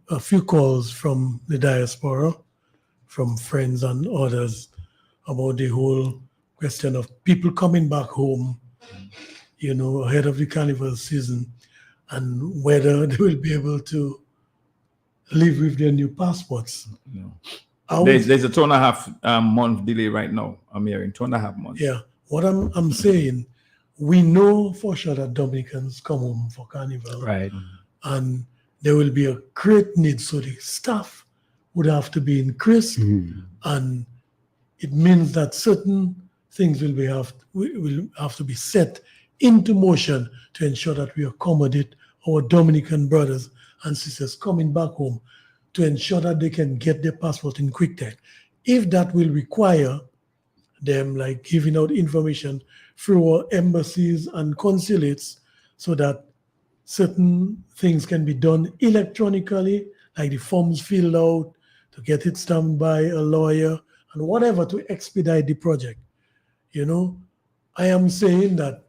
a few calls from the diaspora, from friends and others, about the whole question of people coming back home, ahead of the carnival season, and whether they will be able to live with their new passports. There's a 2.5 month delay right now. I'm hearing 2.5 months. Yeah. What I'm saying, we know for sure that Dominicans come home for carnival. Right. And there will be a great need. So the staff would have to be increased. And it means that certain things will have to be set into motion to ensure that we accommodate our Dominican brothers and sisters coming back home, to ensure that they can get their passport in quick time. If that will require them like giving out information through our embassies and consulates, so that certain things can be done electronically, like the forms filled out, to get it stamped by a lawyer and whatever, to expedite the project. I am saying that,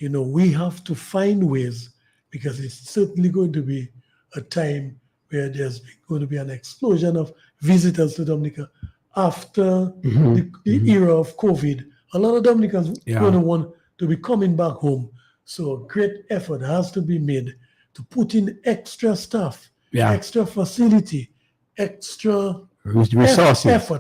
we have to find ways, because it's certainly going to be a time where there's going to be an explosion of visitors to Dominica after the era of COVID. A lot of Dominicans are going to want to be coming back home. So a great effort has to be made to put in extra staff, extra facility, extra resources,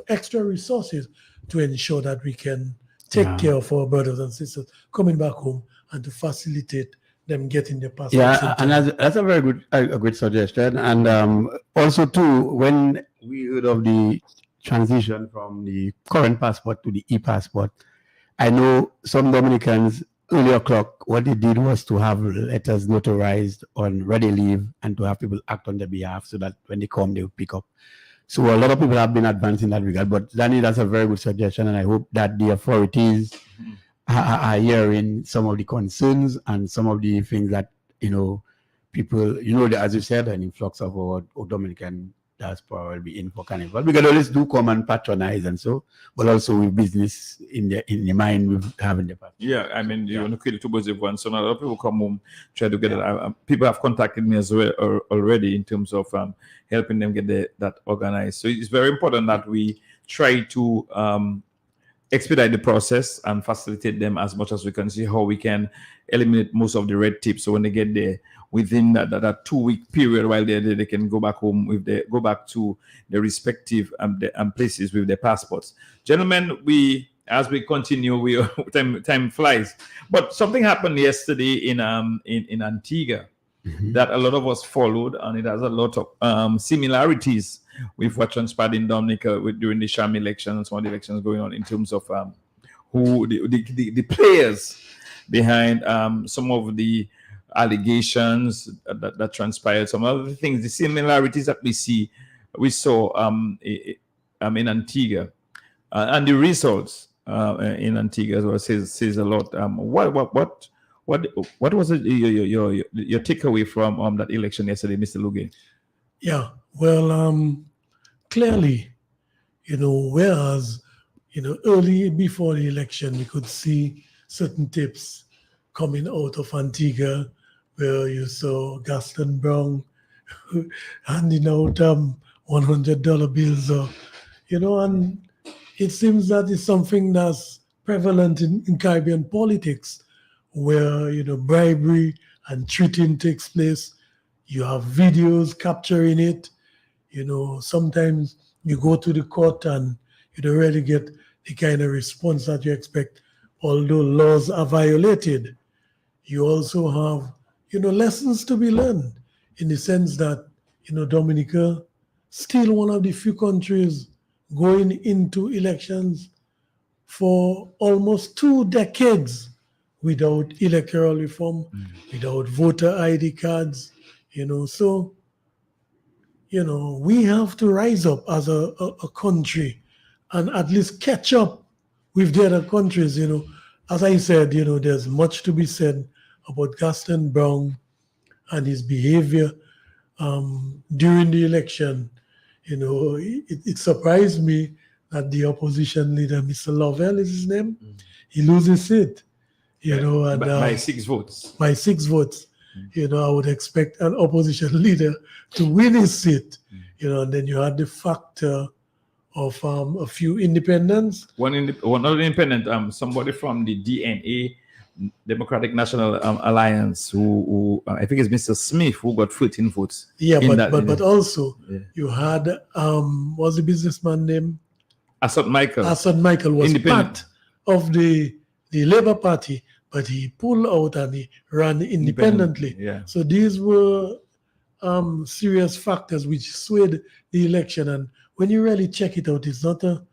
extra resources to ensure that we can take care of our brothers and sisters coming back home, and to facilitate them getting their passports. Yeah, and that's a very good suggestion. And also too, when we heard of the transition from the current passport to the e-passport, I know some Dominicans earlier clock, what they did was to have letters notarized on ready leave, and to have people act on their behalf, so that when they come, they will pick up. So a lot of people have been advancing in that regard. But Danny, that's a very good suggestion, and I hope that the authorities are hearing some of the concerns and some of the things that people, as you said, an influx of our Dominican diaspora will be in for carnival. We can always do come and patronize and so, but also with business in the mind with having the passport. Yeah, I mean, you want to create two birds with one. So now a lot of people come home, try to get it. People have contacted me as well already in terms of helping them get that organized. So it's very important that we try to expedite the process and facilitate them as much as we can, see how we can eliminate most of the red tape. So when they get there, within that 2-week period while they're there, they can go back home, go back to their respective places with their passports. Gentlemen, as we continue, time flies. But something happened yesterday in Antigua that a lot of us followed, and it has a lot of similarities with what transpired in Dominica during the sham election and some of the elections going on, in terms of who the players behind some of the allegations that transpired, some other things, the similarities that we saw in Antigua, and the results in Antigua as well says a lot. What was your takeaway from that election yesterday, Mr. Luge? Yeah, well, clearly, whereas, early before the election, we could see certain tips coming out of Antigua, where you saw Gaston Brown handing out $100 bills, and it seems that it's something that's prevalent in Caribbean politics, where, bribery and cheating takes place. You have videos capturing it. Sometimes you go to the court and you don't really get the kind of response that you expect, although laws are violated. You also have, lessons to be learned, in the sense that, Dominica, still one of the few countries going into elections for almost 2 decades without electoral reform, without voter ID cards, so, we have to rise up as a country and at least catch up with the other countries. As I said, there's much to be said about Gaston Brown and his behavior during the election. It surprised me that the opposition leader, Mr. Lovell is his name, he loses it, and by 6 votes. By 6 votes. I would expect an opposition leader to win his seat. And then you had the factor of a few independents. One other independent, somebody from the DNA, Democratic National Alliance, who I think is Mr. Smith, who got 14 votes. Yeah, but also you had what's the businessman name? Assad Michael. Assad Michael was part of the Labour Party, but he pulled out and he ran independently. Yeah. So these were serious factors which swayed the election. And when you really check it out, it's not a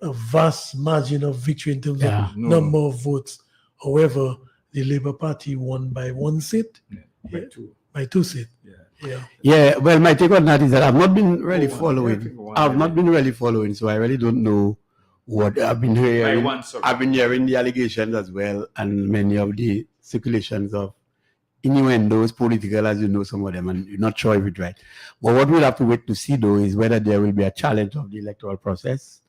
vast margin of victory in terms of number of votes. However, the Labour Party won by 1 seat. By two seats. Yeah, well, my take on that is that I've not been really following. I've not been really following, so I really don't know what I've been hearing. I've been hearing the allegations as well, and many of the circulations of innuendos, political, as you know, some of them, and you're not sure if it's right. But what we'll have to wait to see, though, is whether there will be a challenge of the electoral process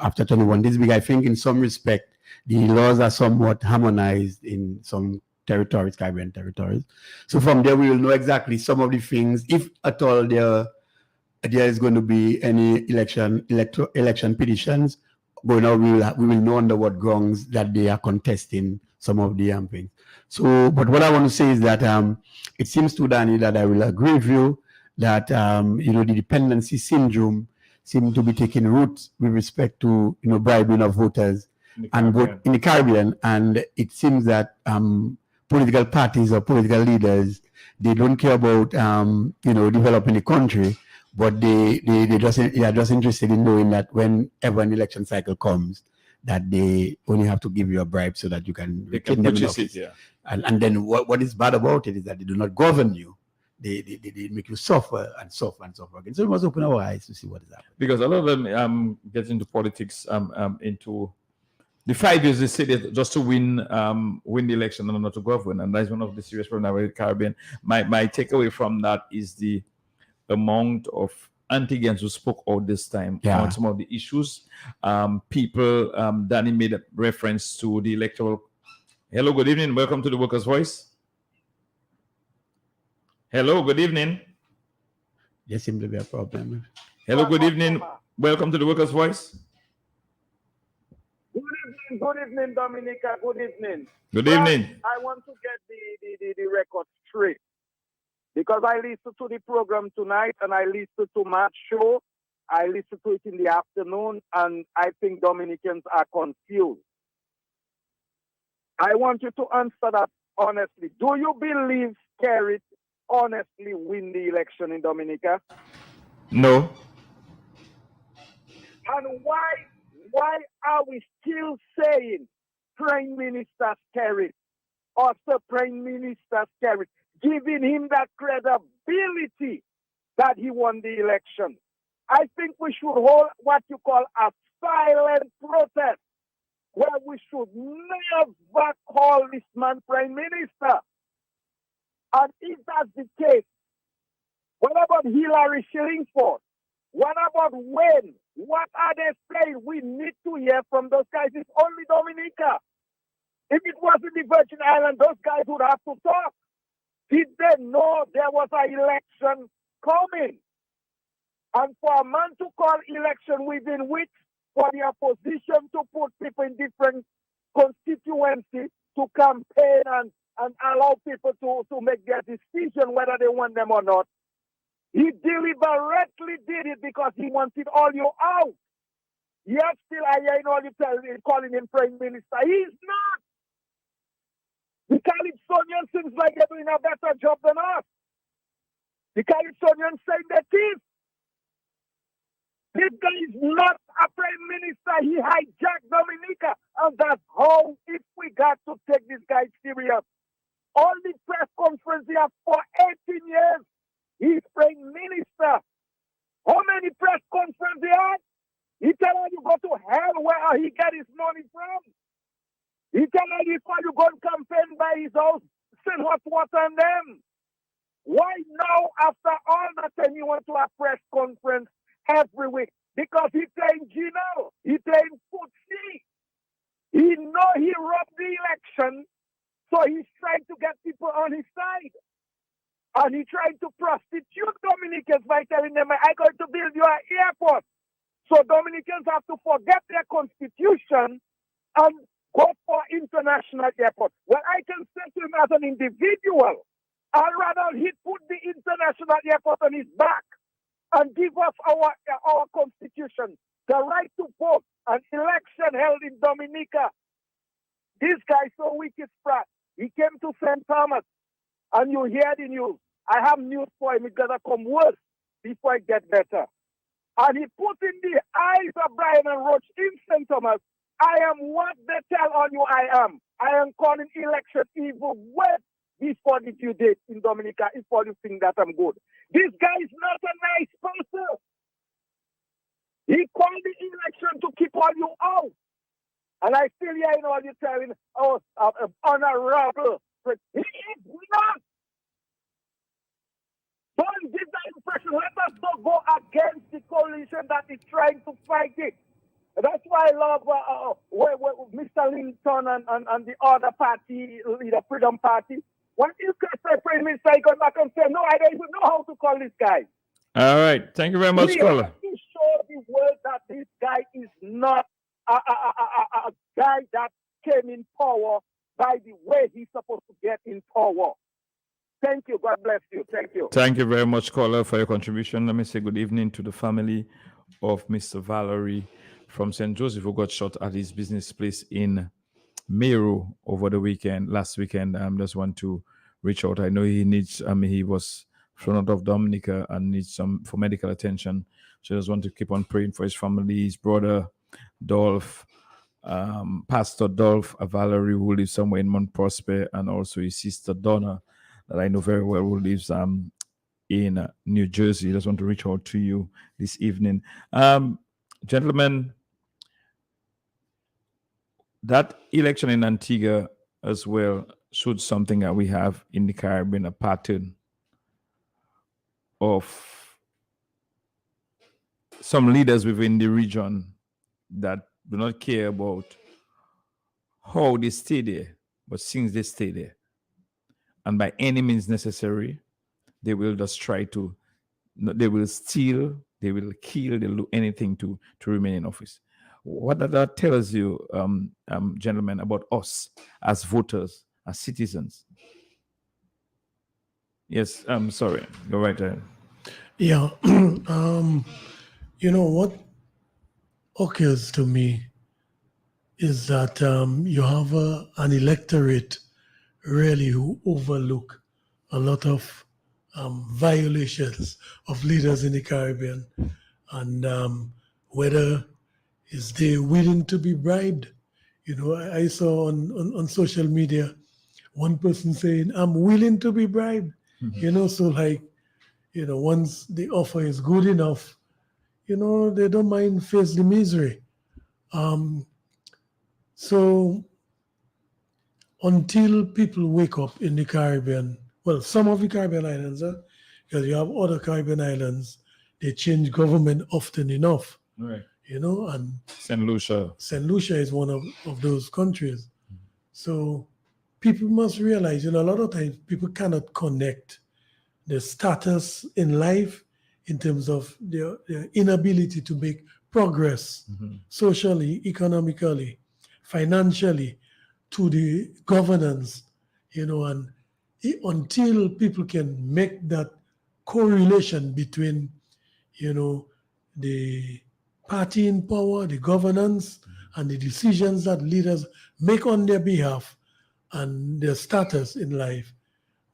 after 21 this week. I think in some respect, the laws are somewhat harmonized in some territories, Caribbean territories. So from there, we will know exactly some of the things, if at all there is going to be any election petitions going on. We will know under what grounds that they are contesting some of the things. So, but what I want to say is that it seems to Danny that I will agree with you that the dependency syndrome seems to be taking root with respect to bribing of voters and vote in the Caribbean, and it seems that political parties or political leaders, they don't care about developing the country, but they are just interested in knowing that whenever an election cycle comes, that they only have to give you a bribe so that you can retain them in office. And then what is bad about it is that they do not govern you. They make you suffer and suffer and suffer again. So we must open our eyes to see what is happening. Because a lot of them get into politics into the 5 years they say that just to win the election and not to govern, and that's one of the serious problems with the Caribbean. My takeaway from that is the amount of Antiguans who spoke out this time on some of the issues. Danny made a reference to the electoral. Hello, good evening. Welcome to the Workers' Voice. Hello, good evening. There seems to be a problem. Hello, good evening. Welcome to the Workers' Voice. Good evening, Dominica. Good evening. Good evening. I want to get the record straight because I listened to the program tonight and I listened to Matt's show. I listened to it in the afternoon, and I think Dominicans are confused. I want you to answer that honestly. Do you believe Kerry honestly win the election in Dominica? No. And why are we still saying Prime Minister Kerry or Sir Prime Minister Kerry, giving him that credibility that he won the election? I think we should hold what you call a silent protest, where we should never call this man Prime Minister. And if that's the case, what about Hillary Shillingford? What about Wayne? What are they saying? We need to hear from those guys. It's only Dominica. If it wasn't the Virgin Islands, those guys would have to talk. Did they know there was an election coming? And for a man to call election within weeks, for the opposition to put people in different constituencies to campaign and allow people to make their decision whether they want them or not, he deliberately did it because he wanted all you out. Yet still I hear all you calling him Prime Minister. He's not. The Calypsonians seems like they're doing a better job than us. The Calypsonians saying that this guy is not a Prime Minister. He hijacked Dominica. And that's how, if we got to take this guy serious. All the press conference he has for 18 years, he's Prime Minister. How many press conferences he had? He tell her you go to hell where he get his money from. He tell her if you go and campaign by his house, send hot water on them. Why now, after all that time, you want to have press conference every week? Because he playing Gino. He playing footsie. He know he robbed the election, so he's trying to get people on his side. And he tried to prostitute Dominicans by telling them, I'm going to build you an airport. So Dominicans have to forget their constitution and go for international airport. Well, I can say to him as an individual, I'd rather he put the international airport on his back and give us our constitution, the right to vote, an election held in Dominica. This guy so wicked sprat. He came to St. Thomas, and you hear the news. I have news for him. It's gonna come worse before it get better. And he put in the eyes of Brian and Roach in St. Thomas, I am what they tell on you I am. I am calling election evil way before the due date in Dominica if all you think that I'm good. This guy is not a nice person. He called the election to keep all you out. And I still hear all you telling, honorable. He is not. Don't give that impression. Let us not go against the coalition that is trying to fight it. That's why I love Mr. Linton and the other party, the Freedom Party. When you can say Prime Minister, he goes back and say, no, I don't even know how to call this guy. All right. Thank you very much, We caller. have to show the world that this guy is not a guy that came in power by the way he's supposed to get in power. Thank you. God bless you. Thank you. Thank you very much, caller, for your contribution. Let me say good evening to the family of Mr. Valerie from St. Joseph, who got shot at his business place in Meru over the weekend, last weekend. I just want to reach out. I know he needs, he was thrown out of Dominica and needs some for medical attention. So I just want to keep on praying for his family, his brother, Dolph, Pastor Dolph Valerie, who lives somewhere in Mount Prosper, and also his sister Donna, that I know very well, who lives in New Jersey. I just want to reach out to you this evening. Gentlemen, that election in Antigua as well showed something that we have in the Caribbean, a pattern of some leaders within the region that do not care about how they stay there, but since they stay there, and by any means necessary, they will just try to, they will steal, they will kill, they'll do anything to remain in office. What that tells you, gentlemen, about us as voters, as citizens? Yes, I'm sorry. Go right ahead. Yeah. You know, what occurs to me is that you have an electorate really who overlook a lot of violations of leaders in the Caribbean, and whether is they willing to be bribed. You know, I saw on social media one person saying, I'm willing to be bribed. You know, so like, you know, once the offer is good enough, you know, they don't mind face the misery. So until people wake up in the Caribbean, well, some of the Caribbean islands, because you have other Caribbean islands, they change government often enough. Right. You know, and St. Lucia. St. Lucia is one of those countries. So people must realize, you know, a lot of times people cannot connect the status in life in terms of their inability to make progress socially, economically, financially, to the governance, you know, and until people can make that correlation between, you know, the party in power, the governance, and the decisions that leaders make on their behalf and their status in life,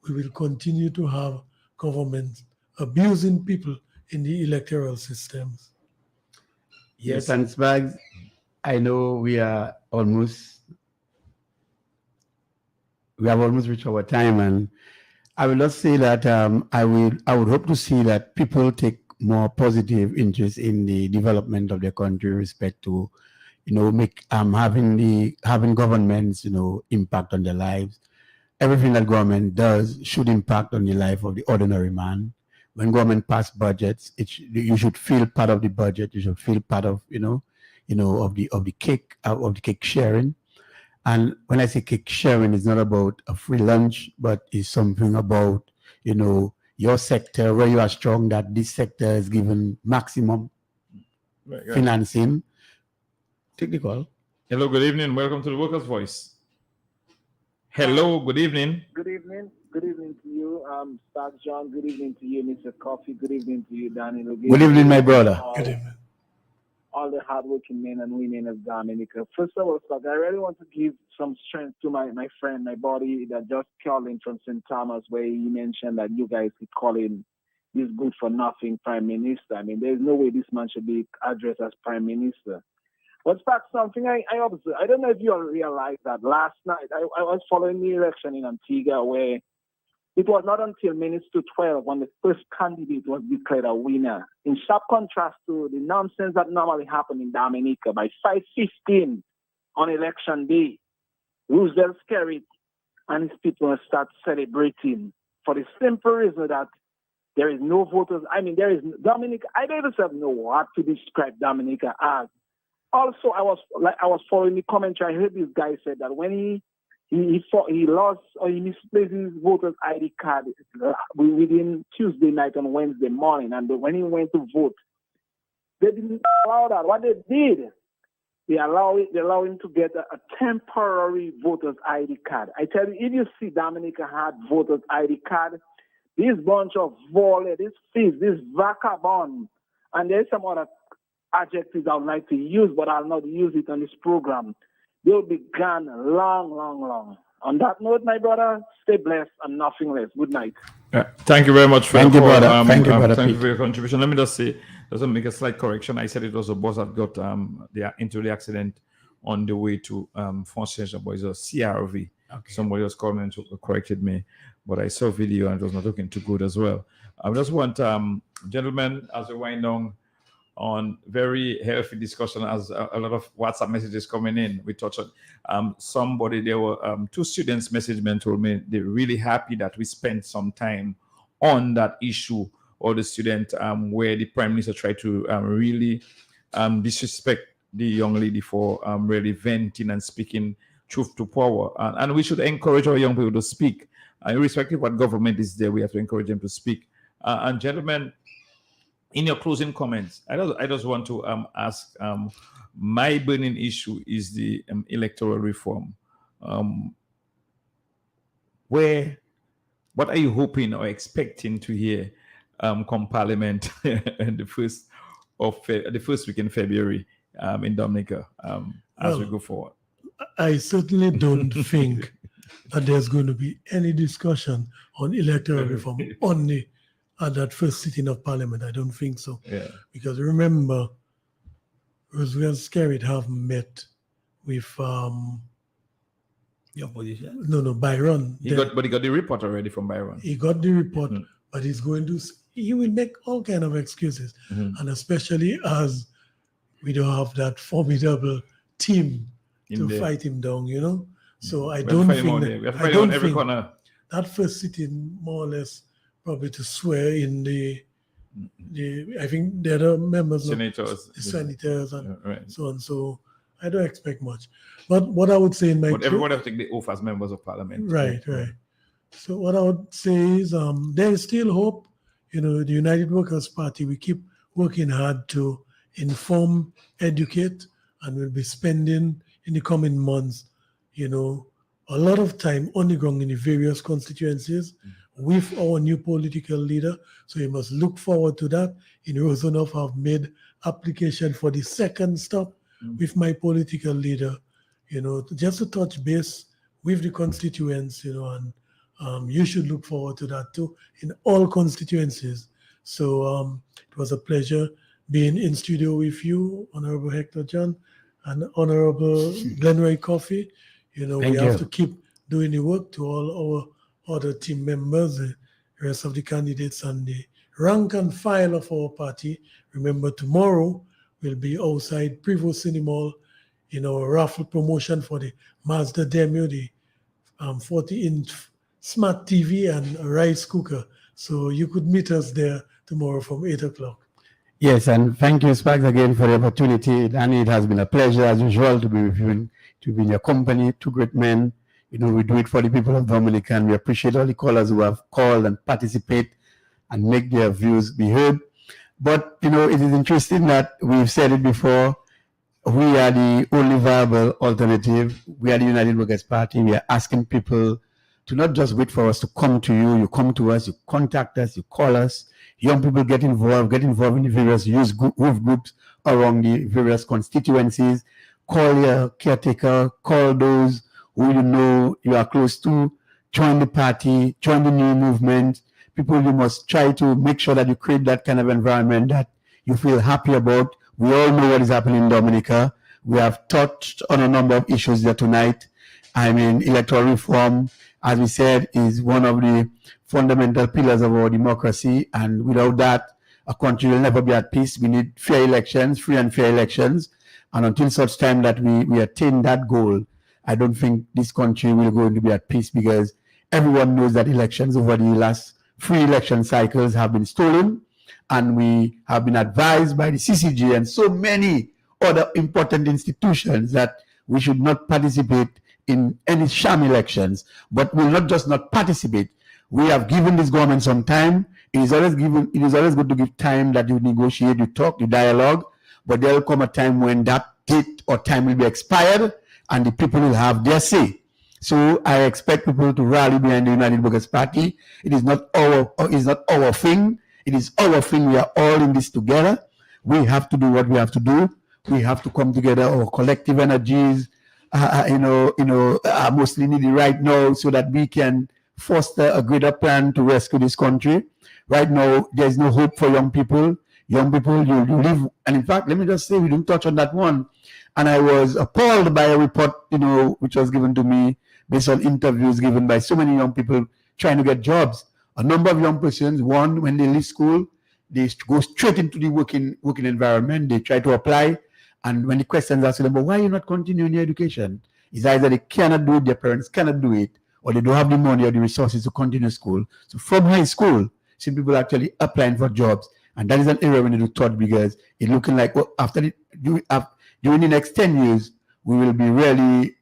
we will continue to have governments abusing people in the electoral systems. Yes, and Spags, I know we have almost reached our time, and I will just say that I would hope to see that people take more positive interest in the development of their country with respect to, you know, having governments, you know, impact on their lives. Everything that government does should impact on the life of the ordinary man. When government pass budgets, you should feel part of the budget. You should feel part of, of the cake sharing. And when I say cake sharing, it's not about a free lunch, but it's something about, you know, your sector where you are strong, that this sector is given maximum financing. Take the call. Hello, good evening. Welcome to the Workers' Voice. Hello, good evening. Good evening. Good evening to you, Stark John. Good evening to you, Mr. Coffee. Good evening to you, Danny. Good evening, my brother. Good evening. All the hardworking men and women of Dominica. First of all, Stark, I really want to give some strength to my friend, my buddy that just called in from St. Thomas, where he mentioned that you guys could call him this good for nothing prime minister. I mean, there's no way this man should be addressed as prime minister. But Stark, something I observed, I don't know if you all realize that last night I was following the election in Antigua, where it was not until minutes to 12 when the first candidate was declared a winner. In sharp contrast to the nonsense that normally happens in Dominica, by 5:15 on election day, Roosevelt Skerrit and his people start celebrating for the simple reason that there is no voters. I mean, there is Dominica. I don't even know what to describe Dominica as. Also, I was following the commentary. I heard this guy said that when he lost or he misplaced his voter's ID card within Tuesday night and Wednesday morning, and when he went to vote, they didn't allow that. What they did, they allow him to get a temporary voter's ID card. I tell you, if you see Dominica had voter's ID card, this bunch of volley, this fizz, this vagabond, and there's some other adjectives I would like to use, but I'll not use it on this program. They'll be gone long, long, long. On that note, my brother, stay blessed and nothing less. Good night. Thank you very much for Thank your you, call. brother. Thank you, brother Thank you Pete. for your contribution. Let me just say, just to make a slight correction. I said it was a bus that got into the accident on the way to Fonseca, but it's a CRV. Okay. Somebody was calling and corrected me, but I saw video and it was not looking too good as well. I just want, gentlemen, as we wind down on very healthy discussion, as a lot of WhatsApp messages coming in. We touched on somebody, there were two students messaged me and told me they're really happy that we spent some time on that issue, or the student where the Prime Minister tried to really disrespect the young lady for really venting and speaking truth to power. And we should encourage our young people to speak. Irrespective of what government is there, we have to encourage them to speak. And gentlemen, in your closing comments, I just want to ask, my burning issue is the electoral reform. What are you hoping or expecting to hear come Parliament in the first week in February in Dominica as we go forward? I certainly don't think that there's going to be any discussion on electoral reform only at that first sitting of Parliament. I don't think so. Yeah. Because remember, Roosevelt Skerrit have met with Your position? No, Byron. He got the report already from Byron. He got the report, but he will make all kind of excuses, and especially as we don't have that formidable team to fight him down, you know. So I don't think every corner. That first sitting, more or less, probably to swear in the I think the other members, senators, and so on. So I don't expect much. But what I would say in my but everyone have to take the oath as members of Parliament. Right. So what I would say is there is still hope. You know, the United Workers' Party, we keep working hard to inform, educate, and we'll be spending in the coming months, you know, a lot of time on the ground in the various constituencies with our new political leader. So you must look forward to that. In Rosenhof, I've made application for the second stop with my political leader, you know, just to touch base with the constituents, you know, and you should look forward to that too in all constituencies. So it was a pleasure being in studio with you, Honorable Hector John and Honorable Glenroy Coffee. You know, we have to keep doing the work. To all our other team members, the rest of the candidates, and the rank and file of our party. Remember, tomorrow we'll be outside Prevost Cinema in our raffle promotion for the Mazda Demio, the 40-inch smart TV and a rice cooker. So you could meet us there tomorrow from 8 o'clock. Yes, and thank you, Sparks, again for the opportunity. And it has been a pleasure, as usual, to be with you, to be in your company. Two great men, You know, we do it for the people of Dominica, and we appreciate all the callers who have called and participate and make their views be heard. But, you know, it is interesting that we've said it before. We are the only viable alternative. We are the United Workers' Party. We are asking people to not just wait for us to come to you. You come to us, you contact us, you call us. Young people get involved in the various youth groups around the various constituencies. Call your caretaker, call those who you know you are close to. Join the party, join the new movement. People, you must try to make sure that you create that kind of environment that you feel happy about. We all know what is happening in Dominica. We have touched on a number of issues there tonight. I mean, electoral reform, as we said, is one of the fundamental pillars of our democracy. And without that, a country will never be at peace. We need fair elections, free and fair elections. And until such time that we attain that goal, I don't think this country will go to be at peace, because everyone knows that elections over the last 3 election cycles have been stolen. And we have been advised by the CCG and so many other important institutions that we should not participate in any sham elections. But we'll not just not participate. We have given this government some time. It is always good to give time that you negotiate, you talk, you dialogue. But there will come a time when that date or time will be expired and the people will have their say. So I expect people to rally behind the United Workers' Party. It is not our thing. It is our thing. We are all in this together. We have to do what we have to do. We have to come together. Our collective energies, are mostly needed right now, so that we can foster a greater plan to rescue this country. Right now, there is no hope for young people. Young people, you live. And in fact, let me just say, we didn't touch on that one. And I was appalled by a report, which was given to me based on interviews given by so many young people trying to get jobs. A number of young persons, one, when they leave school, they go straight into the working environment. They try to apply. And when the questions asked them, but why are you not continuing your education? It's either they cannot do it, their parents cannot do it, or they don't have the money or the resources to continue school. So from high school, see people actually applying for jobs. And that is an area we need to touch, because it's looking like during the next 10 years, we will be really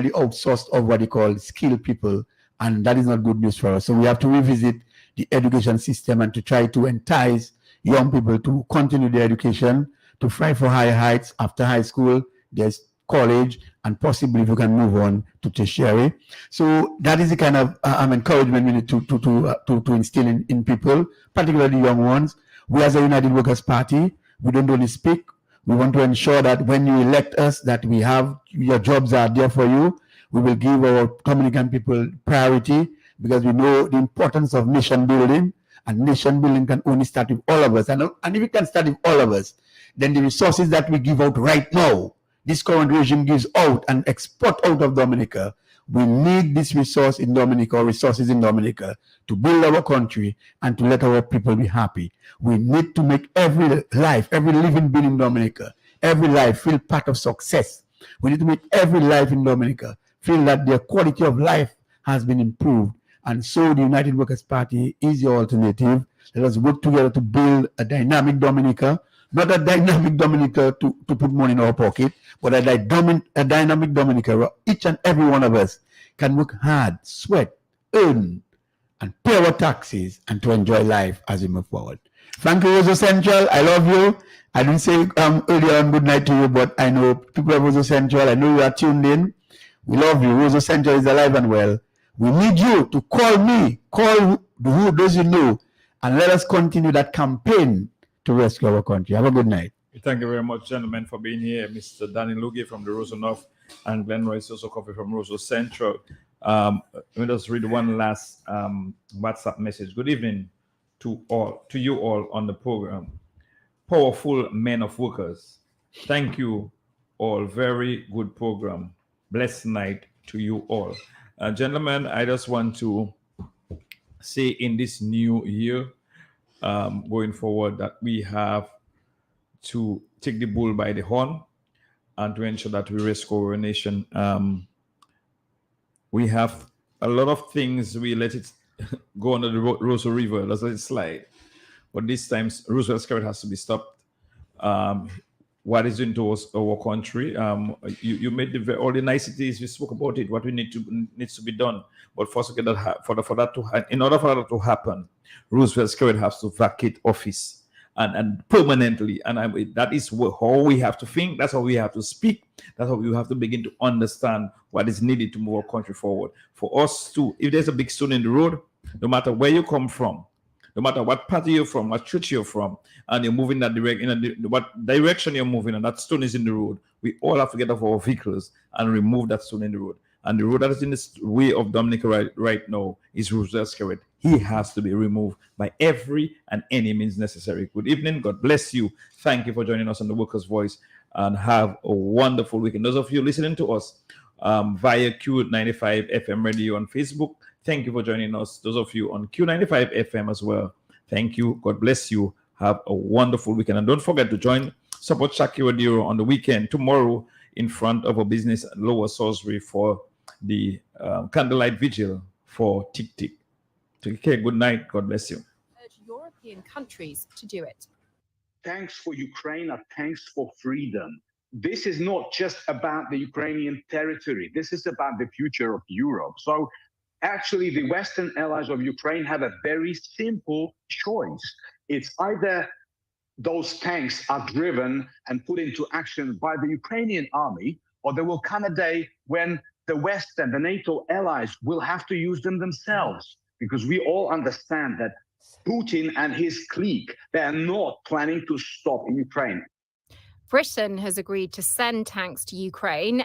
outsourced of what they call skilled people. And that is not good news for us. So we have to revisit the education system and to try to entice young people to continue their education, to fight for higher heights after high school. There's college, and possibly if you can move on to tertiary. So that is the kind of encouragement we need to instill in people, particularly young ones. We as a United Workers' Party, we don't only speak. We want to ensure that when you elect us, that we have your jobs are there for you. We will give our Dominican people priority, because we know the importance of nation building, and nation building can only start with all of us. And if it can start with all of us, then the resources that we give out right now, this current regime gives out and export out of Dominica, we need this resources in Dominica to build our country and to let our people be happy. We need to make every living being in Dominica, every life feel part of success. We need to make every life in Dominica feel that their quality of life has been improved. And so the United Workers' Party is your alternative. Let us work together to build a dynamic Dominica, not a dynamic Dominica to put money in our pocket, but a dynamic Dominica where each and every one of us can work hard, sweat, earn, and pay our taxes, and to enjoy life as we move forward. Thank you, Roseau Central. I love you. I didn't say earlier on good night to you, but I know people of Roseau Central, I know you are tuned in. We love you. Roseau Central is alive and well. We need you to call me, call who does you know, and let us continue that campaign to rescue our country. Have a good night. Thank you very much, gentlemen, for being here. Mr. Danny Lugie from the Roseau North and Glenn Royce also coffee from Roseau Central. Let me just read one last WhatsApp message. Good evening to you all on the program. Powerful men of workers. Thank you all. Very good program. Blessed night to you all. Gentlemen, I just want to say in this new year, going forward, that we have to take the bull by the horn and to ensure that we rescue our nation. We have a lot of things, we let it go under the Roseau River, let's let it slide. But this time, Roosevelt Scarrett has to be stopped. what is into our country. You made all the niceties. You spoke about it. What we needs to be done. But first, in order for that to happen, Roosevelt Skerrit has to vacate office and permanently. And that is how we have to think. That's how we have to speak. That's how we have to begin to understand what is needed to move our country forward. For us too, if there's a big stone in the road, no matter where you come from, no matter what party you're from, what church you're from, and you're moving that what direction you're moving, and that stone is in the road, we all have to get off our vehicles and remove that stone in the road. And the road that is in the way of Dominica right now is Roosevelt Skerrit. He has to be removed by every and any means necessary. Good evening. God bless you. Thank you for joining us on The Workers' Voice, and have a wonderful weekend. Those of you listening to us via Q95 FM radio on Facebook, thank you for joining us. Those of you on Q95 FM as well, thank you. God bless you. Have a wonderful weekend. And don't forget to support Shaki Wadiro on the weekend tomorrow in front of a business at Lower Salisbury for the candlelight vigil for Tick Tick. Take care. Good night. God bless you. Urge European countries to do it. Thanks for Ukraine, thanks for freedom. This is not just about the Ukrainian territory. This is about the future of Europe. So actually, the Western allies of Ukraine have a very simple choice. It's either those tanks are driven and put into action by the Ukrainian army, or there will come a day when the West and the NATO allies will have to use them themselves, because we all understand that Putin and his clique, they are not planning to stop in Ukraine. Britain has agreed to send tanks to Ukraine